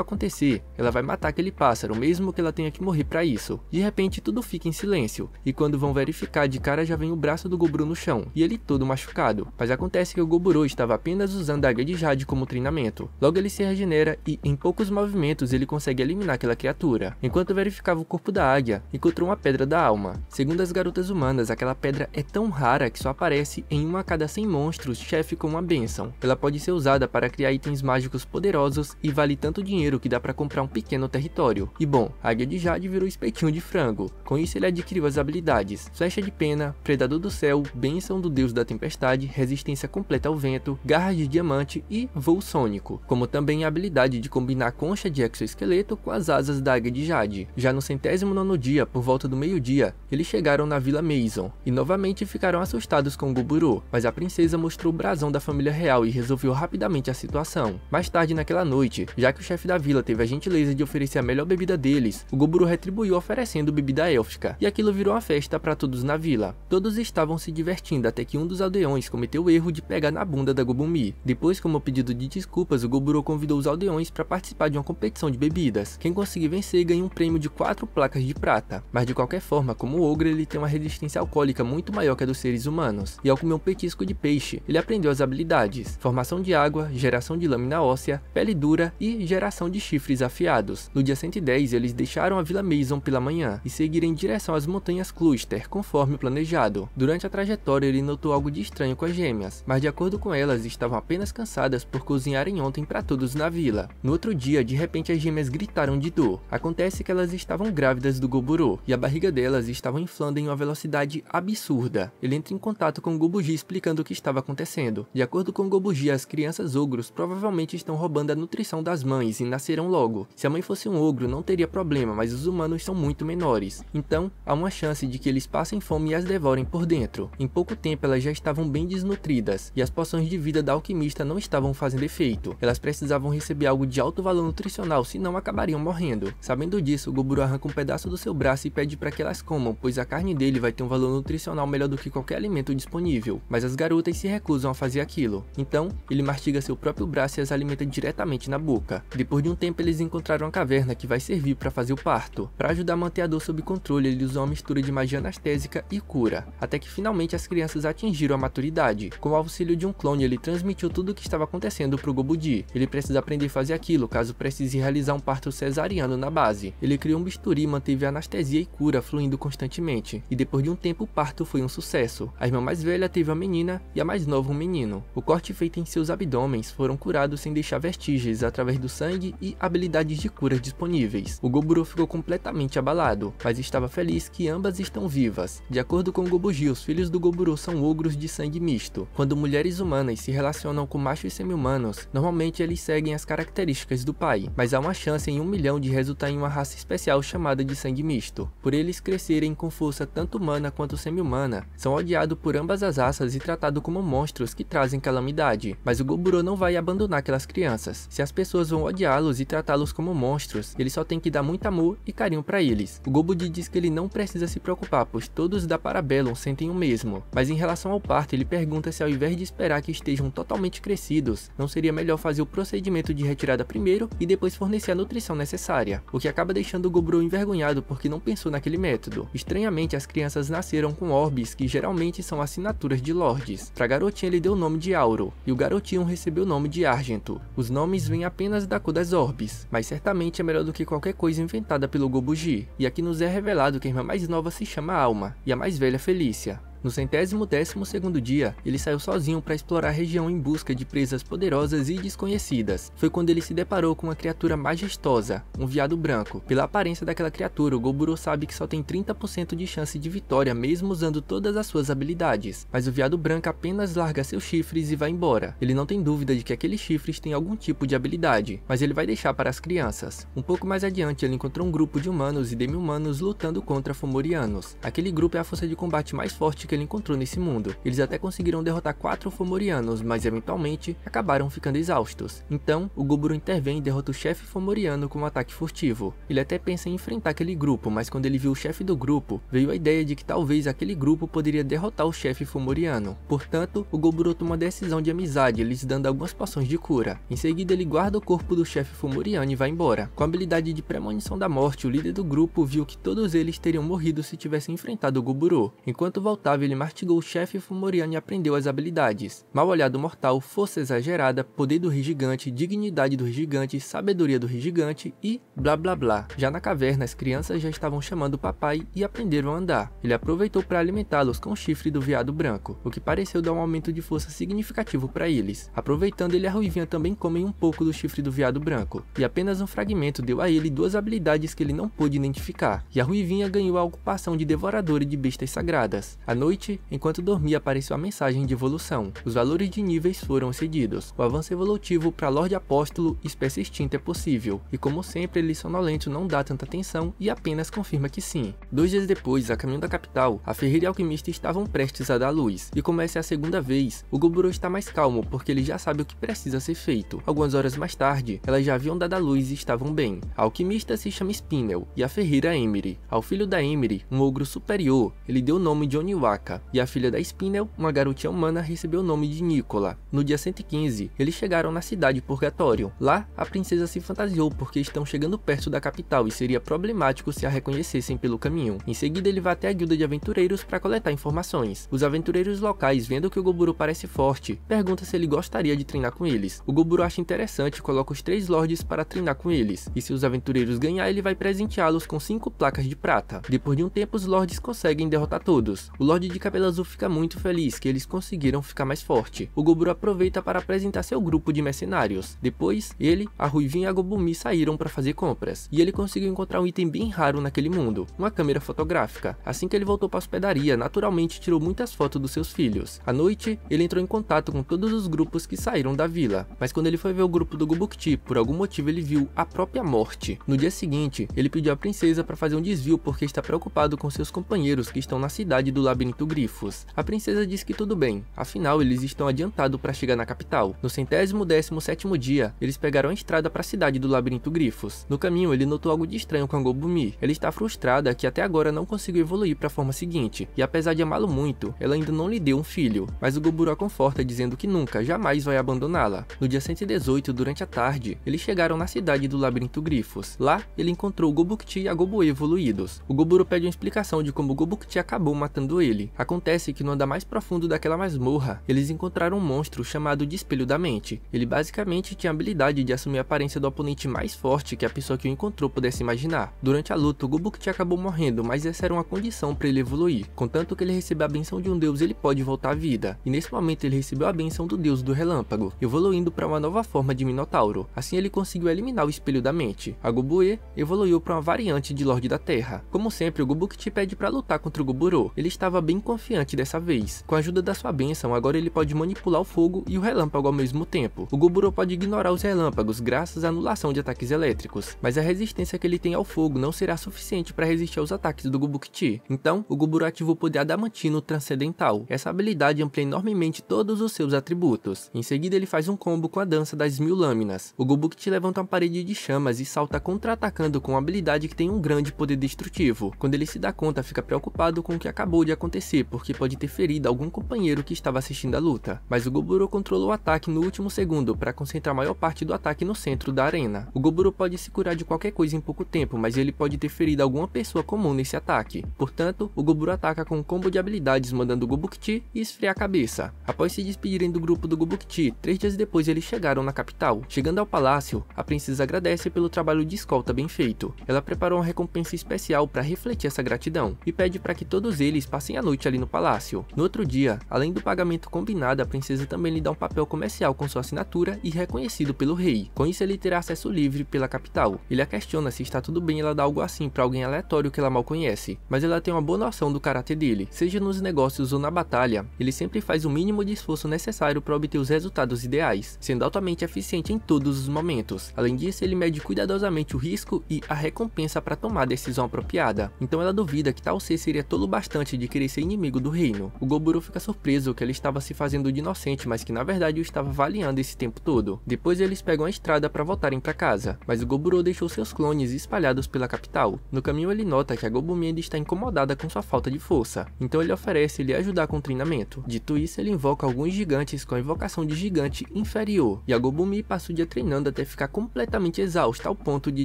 acontecer, ela vai matar aquele pássaro, mesmo que ela tenha que morrer para isso. De repente, tudo fica em silêncio, e quando vão verificar, de cara já vem o braço do Goburo no chão, e ele todo machucado. Mas acontece que o Goburo estava apenas usando a Águia de Jade como treinamento. Logo ele se regenera e, em poucos movimentos, ele consegue eliminar aquela criatura. Enquanto verificava o corpo da águia, encontrou uma pedra da alma. Segundo as garotas humanas, aquela pedra é tão rara que só aparece em uma a cada 100 monstros, chefe com uma bênção. Ela pode ser usada para criar itens mágicos poderosos e vale tanto dinheiro que dá para comprar um pequeno território. E bom, a Águia de Jade virou espetinho de frango. Com isso ele adquiriu as habilidades Flecha de Pena, Predador do Céu, Bênção do Deus da Tempestade, Resistência completa ao vento, Garras de Diamante e Voo Sônico, como também a habilidade de combinar a concha de exoesqueleto com as asas da Águia de Jade. Já no 109º dia, por volta do meio-dia, eles chegaram na Vila Mason e novamente ficaram assustados com o Goburo, mas a princesa mostrou o brasão da família real e resolveu rapidamente a situação. Mais tarde naquela noite, já que o chefe da vila teve a gentileza de oferecer a melhor bebida deles, o Goburo retribuiu oferecendo bebida élfica, e aquilo virou uma festa para todos na vila. Todos estavam se divertindo até que um dos aldeões cometeu o erro de pegar na bunda da Gobumi. Depois, como pedido de desculpas, o Goburo convidou os aldeões para participar de uma competição de bebidas. Quem conseguir vencer ganha um prêmio de 4 placas de prata. Mas de qualquer forma, como o ogro, ele tem uma resistência alcoólica muito maior que a dos seres humanos, e ao comer um petisco de peixe, ele aprendeu as habilidades: formação de água, geração de lâmina óssea, pele dura e geração de chifres afiados. No dia 110, eles deixaram a Vila Mason pela manhã e seguiram em direção às montanhas Cluster, conforme planejado. Durante a trajetória, ele notou algo de estranho com as gêmeas, mas de acordo com elas, estavam apenas cansadas por cozinharem ontem para todos na vila. No outro dia, de repente as gêmeas gritaram de dor. Acontece que elas estavam grávidas do Goburo, e a barriga delas estava inflando em uma velocidade absurda. Ele entra em contato com o Gobuji explicando o que estava acontecendo. De acordo com o Gobuji, as crianças ogros provavelmente estão roubando a nutrição das mães e nascerão logo. Se a mãe fosse um ogro, não teria problema, mas os humanos são muito menores. Então, há uma chance de que eles passem fome e as devorem por dentro. Em pouco tempo, elas já estavam bem desnutridas, e as poções de vida da alquimista não estavam fazendo efeito. Elas precisavam receber algo de alto valor nutricional, senão acabariam morrendo. Sabendo disso, o Goburo arranca um pedaço do seu braço e pede para que elas comam, pois a carne dele vai ter um valor nutricional melhor do que qualquer alimento disponível. Mas as garotas se recusam a fazer aquilo. Então, ele mastiga seu próprio braço e as alimenta diretamente na boca. Depois de um tempo, eles encontraram uma caverna que vai servir para fazer o parto. Para ajudar a manter a dor sob controle, ele usou uma mistura de magia anestésica e cura, até que finalmente as crianças atingiram a maturidade. Com o auxílio de um clone, ele transmitiu tudo o que estava acontecendo para o Gobuji. Ele precisa aprender a fazer aquilo caso precise realizar um parto cesariano na base. Ele criou um bisturi e manteve a anestesia e cura fluindo constantemente, e depois de um tempo o parto foi um sucesso. A irmã mais velha teve uma menina e a mais nova um menino. O corte feito em seus abdômenes foram curados sem deixar vestígios através do sangue e habilidades de cura disponíveis. O Goburo ficou completamente abalado, mas estava feliz que ambas estão vivas. De acordo com o Gobuji, os filhos do Goburo são ogros de sangue misto. Quando mulheres humanas se relacionam com machos semi-humanos, normalmente eles seguem as características do pai, mas há uma chance em 1 milhão de resultar em uma raça especial chamada de sangue misto. Por eles crescerem com força tanto humana quanto semi-humana, são odiados por ambas as raças e tratados como monstros que trazem calamidade. Mas o Goburo não vai abandonar aquelas crianças. Se as pessoas vão odiá-los e tratá-los como monstros, ele só tem que dar muito amor e carinho para eles. O Gobuji diz que ele não precisa se preocupar, pois todos da Parabellum sentem o mesmo. Mas em relação ao parto, ele pergunta se ao invés de esperar que estejam totalmente crescidos, não seria melhor fazer o procedimento de retirada primeiro e depois fornecer a nutrição necessária, o que acaba deixando deixando o Goburo envergonhado porque não pensou naquele método. Estranhamente, as crianças nasceram com orbes que geralmente são assinaturas de lords. Pra garotinha ele deu o nome de Auro, e o garotinho recebeu o nome de Argento. Os nomes vêm apenas da cor das orbes, mas certamente é melhor do que qualquer coisa inventada pelo Gobuji. E aqui nos é revelado que a irmã mais nova se chama Alma, e a mais velha Felícia. No 112º dia, ele saiu sozinho para explorar a região em busca de presas poderosas e desconhecidas. Foi quando ele se deparou com uma criatura majestosa, um veado branco. Pela aparência daquela criatura, o Goburo sabe que só tem 30% de chance de vitória mesmo usando todas as suas habilidades. Mas o veado branco apenas larga seus chifres e vai embora. Ele não tem dúvida de que aqueles chifres têm algum tipo de habilidade, mas ele vai deixar para as crianças. Um pouco mais adiante, ele encontrou um grupo de humanos e demi-humanos lutando contra Fomorianos. Aquele grupo é a força de combate mais forte que ele encontrou nesse mundo. Eles até conseguiram derrotar 4 Fomorianos, mas eventualmente acabaram ficando exaustos. Então, o Goburo intervém e derrota o chefe Fomoriano com um ataque furtivo. Ele até pensa em enfrentar aquele grupo, mas quando ele viu o chefe do grupo, veio a ideia de que talvez aquele grupo poderia derrotar o chefe Fomoriano. Portanto, o Goburo toma uma decisão de amizade, lhes dando algumas poções de cura. Em seguida, ele guarda o corpo do chefe Fomoriano e vai embora. Com a habilidade de premonição da morte, o líder do grupo viu que todos eles teriam morrido se tivessem enfrentado o Goburo. Enquanto voltava, ele mastigou o chefe Fomoriano e aprendeu as habilidades: Mal Olhado Mortal, Força Exagerada, Poder do Rei Gigante, Dignidade do Rei Gigante, Sabedoria do Rei Gigante e blá blá blá. Já na caverna, as crianças já estavam chamando o papai e aprenderam a andar. Ele aproveitou para alimentá-los com o chifre do veado branco, o que pareceu dar um aumento de força significativo para eles. Aproveitando, ele e a Ruivinha também comem um pouco do chifre do veado branco, e apenas um fragmento deu a ele 2 habilidades que ele não pôde identificar, e a Ruivinha ganhou a ocupação de devoradora de bestas sagradas. À noite, enquanto dormia, apareceu a mensagem de evolução. Os valores de níveis foram excedidos. O avanço evolutivo para Lorde Apóstolo, espécie extinta, é possível, e como sempre, ele sonolento não dá tanta atenção e apenas confirma que sim. 2 dias depois, a caminho da capital, a ferreira e a alquimista estavam prestes a dar luz, e como essa é a segunda vez, o Goburo está mais calmo porque ele já sabe o que precisa ser feito. Algumas horas mais tarde, elas já haviam dado a luz e estavam bem. A alquimista se chama Spinel, e a ferreira Emery. Ao filho da Emery, um ogro superior, ele deu o nome de Oniwaka, e a filha da Spinel, uma garotinha humana, recebeu o nome de Nicola. No dia 115, eles chegaram na cidade Purgatório. Lá, a princesa se fantasiou porque estão chegando perto da capital e seria problemático se a reconhecessem pelo caminho. Em seguida, ele vai até a guilda de aventureiros para coletar informações. Os aventureiros locais, vendo que o Goburo parece forte, perguntam se ele gostaria de treinar com eles. O Goburo acha interessante e coloca os 3 lords para treinar com eles, e se os aventureiros ganhar, ele vai presenteá-los com 5 placas de prata. Depois de um tempo, os lords conseguem derrotar todos. O Lorde de Cabelo Azul fica muito feliz que eles conseguiram ficar mais forte. O Goburo aproveita para apresentar seu grupo de mercenários. Depois, ele, a Ruivinha e a Gobumi saíram para fazer compras, e ele conseguiu encontrar um item bem raro naquele mundo, uma câmera fotográfica. Assim que ele voltou para a hospedaria, naturalmente tirou muitas fotos dos seus filhos. À noite, ele entrou em contato com todos os grupos que saíram da vila, mas quando ele foi ver o grupo do Gobukti, por algum motivo ele viu a própria morte. No dia seguinte, ele pediu à princesa para fazer um desvio porque está preocupado com seus companheiros que estão na cidade do Labirinto Grifos. A princesa disse que tudo bem, afinal eles estão adiantados para chegar na capital. No 117º dia, eles pegaram a estrada para a cidade do Labirinto Grifos. No caminho, ele notou algo de estranho com a Gobumi. Ela está frustrada que até agora não conseguiu evoluir para a forma seguinte, e apesar de amá-lo muito, ela ainda não lhe deu um filho, mas o Goburo a conforta dizendo que nunca, jamais vai abandoná-la. No dia 118, durante a tarde, eles chegaram na cidade do Labirinto Grifos. Lá, ele encontrou o Gobukti e a Gobue evoluídos. O Goburo pede uma explicação de como o Gobukti acabou matando ele. Acontece que no andar mais profundo daquela masmorra, eles encontraram um monstro chamado de Espelho da Mente. Ele basicamente tinha a habilidade de assumir a aparência do oponente mais forte que a pessoa que o encontrou pudesse imaginar. Durante a luta, o Gobukti acabou morrendo, mas essa era uma condição para ele evoluir. Contanto que ele receber a benção de um deus, ele pode voltar à vida. E nesse momento ele recebeu a benção do deus do relâmpago, evoluindo para uma nova forma de Minotauro. Assim ele conseguiu eliminar o Espelho da Mente. A Gobue evoluiu para uma variante de Lorde da Terra. Como sempre, o Gobukti pede para lutar contra o Goburo. Ele estava bem confiante dessa vez. Com a ajuda da sua bênção, agora ele pode manipular o fogo e o relâmpago ao mesmo tempo. O Goburo pode ignorar os relâmpagos graças à anulação de ataques elétricos, mas a resistência que ele tem ao fogo não será suficiente para resistir aos ataques do Gobukti. Então, o Goburo ativa o poder adamantino transcendental. Essa habilidade amplia enormemente todos os seus atributos. Em seguida, ele faz um combo com a dança das 1000 lâminas. O Gobukti levanta uma parede de chamas e salta contra-atacando com uma habilidade que tem um grande poder destrutivo. Quando ele se dá conta, fica preocupado com o que acabou de acontecer acontecer porque pode ter ferido algum companheiro que estava assistindo a luta, mas o Goburo controlou o ataque no último segundo para concentrar a maior parte do ataque no centro da arena. O Goburo pode se curar de qualquer coisa em pouco tempo, mas ele pode ter ferido alguma pessoa comum nesse ataque. Portanto, o Goburo ataca com um combo de habilidades mandando o Gobukti e esfriar a cabeça. Após se despedirem do grupo do Gobukti, 3 dias depois eles chegaram na capital. Chegando ao palácio, a princesa agradece pelo trabalho de escolta bem feito. Ela preparou uma recompensa especial para refletir essa gratidão e pede para que todos eles passem a noite ali no palácio. No outro dia, além do pagamento combinado, a princesa também lhe dá um papel comercial com sua assinatura e reconhecido pelo rei. Com isso ele terá acesso livre pela capital. Ele a questiona se está tudo bem ela dar algo assim para alguém aleatório que ela mal conhece, mas ela tem uma boa noção do caráter dele. Seja nos negócios ou na batalha, ele sempre faz o mínimo de esforço necessário para obter os resultados ideais, sendo altamente eficiente em todos os momentos. Além disso, ele mede cuidadosamente o risco e a recompensa para tomar a decisão apropriada. Então ela duvida que tal ser seria tolo bastante de querer ser inimigo do reino. O Goburo fica surpreso que ele estava se fazendo de inocente, mas que na verdade o estava avaliando esse tempo todo. Depois eles pegam a estrada para voltarem para casa, mas o Goburo deixou seus clones espalhados pela capital. No caminho ele nota que a Gobumi ainda está incomodada com sua falta de força, então ele oferece lhe ajudar com o treinamento. Dito isso, ele invoca alguns gigantes com a invocação de gigante inferior, e a Gobumi passa o dia treinando até ficar completamente exausta ao ponto de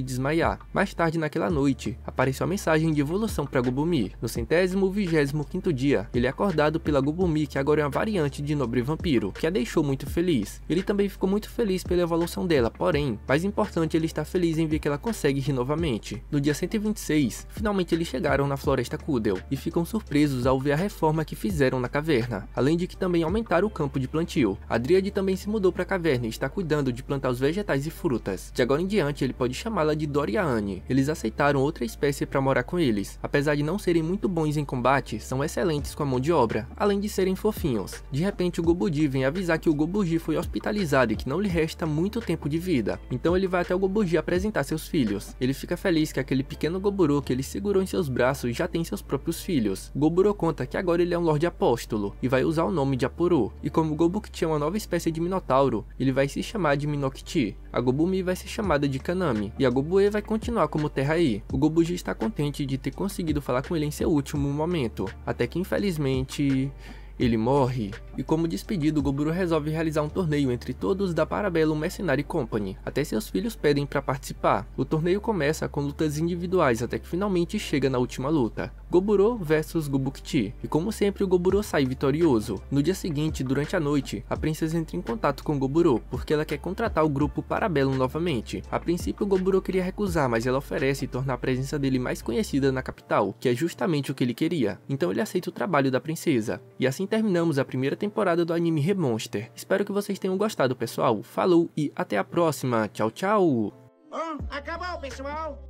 desmaiar. Mais tarde naquela noite, apareceu a mensagem de evolução para Gobumi. No 125º dia, ele é acordado pela Gobumi, que agora é uma variante de nobre vampiro, que a deixou muito feliz. Ele também ficou muito feliz pela evolução dela, porém, mais importante, ele está feliz em ver que ela consegue rir novamente. No dia 126, finalmente eles chegaram na Floresta Kudel, e ficam surpresos ao ver a reforma que fizeram na caverna, além de que também aumentaram o campo de plantio. A Dríade também se mudou para a caverna e está cuidando de plantar os vegetais e frutas. De agora em diante, ele pode chamá-la de Doriane. Eles aceitaram outra espécie para morar com eles. Apesar de não serem muito bons em combate, são excelentes com a mão de obra, além de serem fofinhos. De repente, o Gobuji vem avisar que o Gobuji foi hospitalizado e que não lhe resta muito tempo de vida. Então ele vai até o Gobuji apresentar seus filhos. Ele fica feliz que aquele pequeno Goburo que ele segurou em seus braços já tem seus próprios filhos. Goburo conta que agora ele é um Lorde Apóstolo e vai usar o nome de Aporo. E como Gobukti é uma nova espécie de Minotauro, ele vai se chamar de Minokti. A Gobumi vai ser chamada de Kanami e a Gobue vai continuar como Terrai. O Gobuji está contente de ter conseguido falar com ele em seu último momento, até que infelizmente ele morre, e como despedido, o Goburo resolve realizar um torneio entre todos da Parabellum Mercenary Company. Até seus filhos pedem para participar. O torneio começa com lutas individuais, até que finalmente chega na última luta, Goburo vs Gobukti, e como sempre o Goburo sai vitorioso. No dia seguinte, durante a noite, a princesa entra em contato com Goburo, porque ela quer contratar o grupo Parabellum novamente. A princípio o Goburo queria recusar, mas ela oferece tornar a presença dele mais conhecida na capital, que é justamente o que ele queria. Então ele aceita o trabalho da princesa, e assim terminamos a primeira temporada do anime Remonster. Espero que vocês tenham gostado, pessoal. Falou e até a próxima. Tchau, tchau! Acabou, pessoal!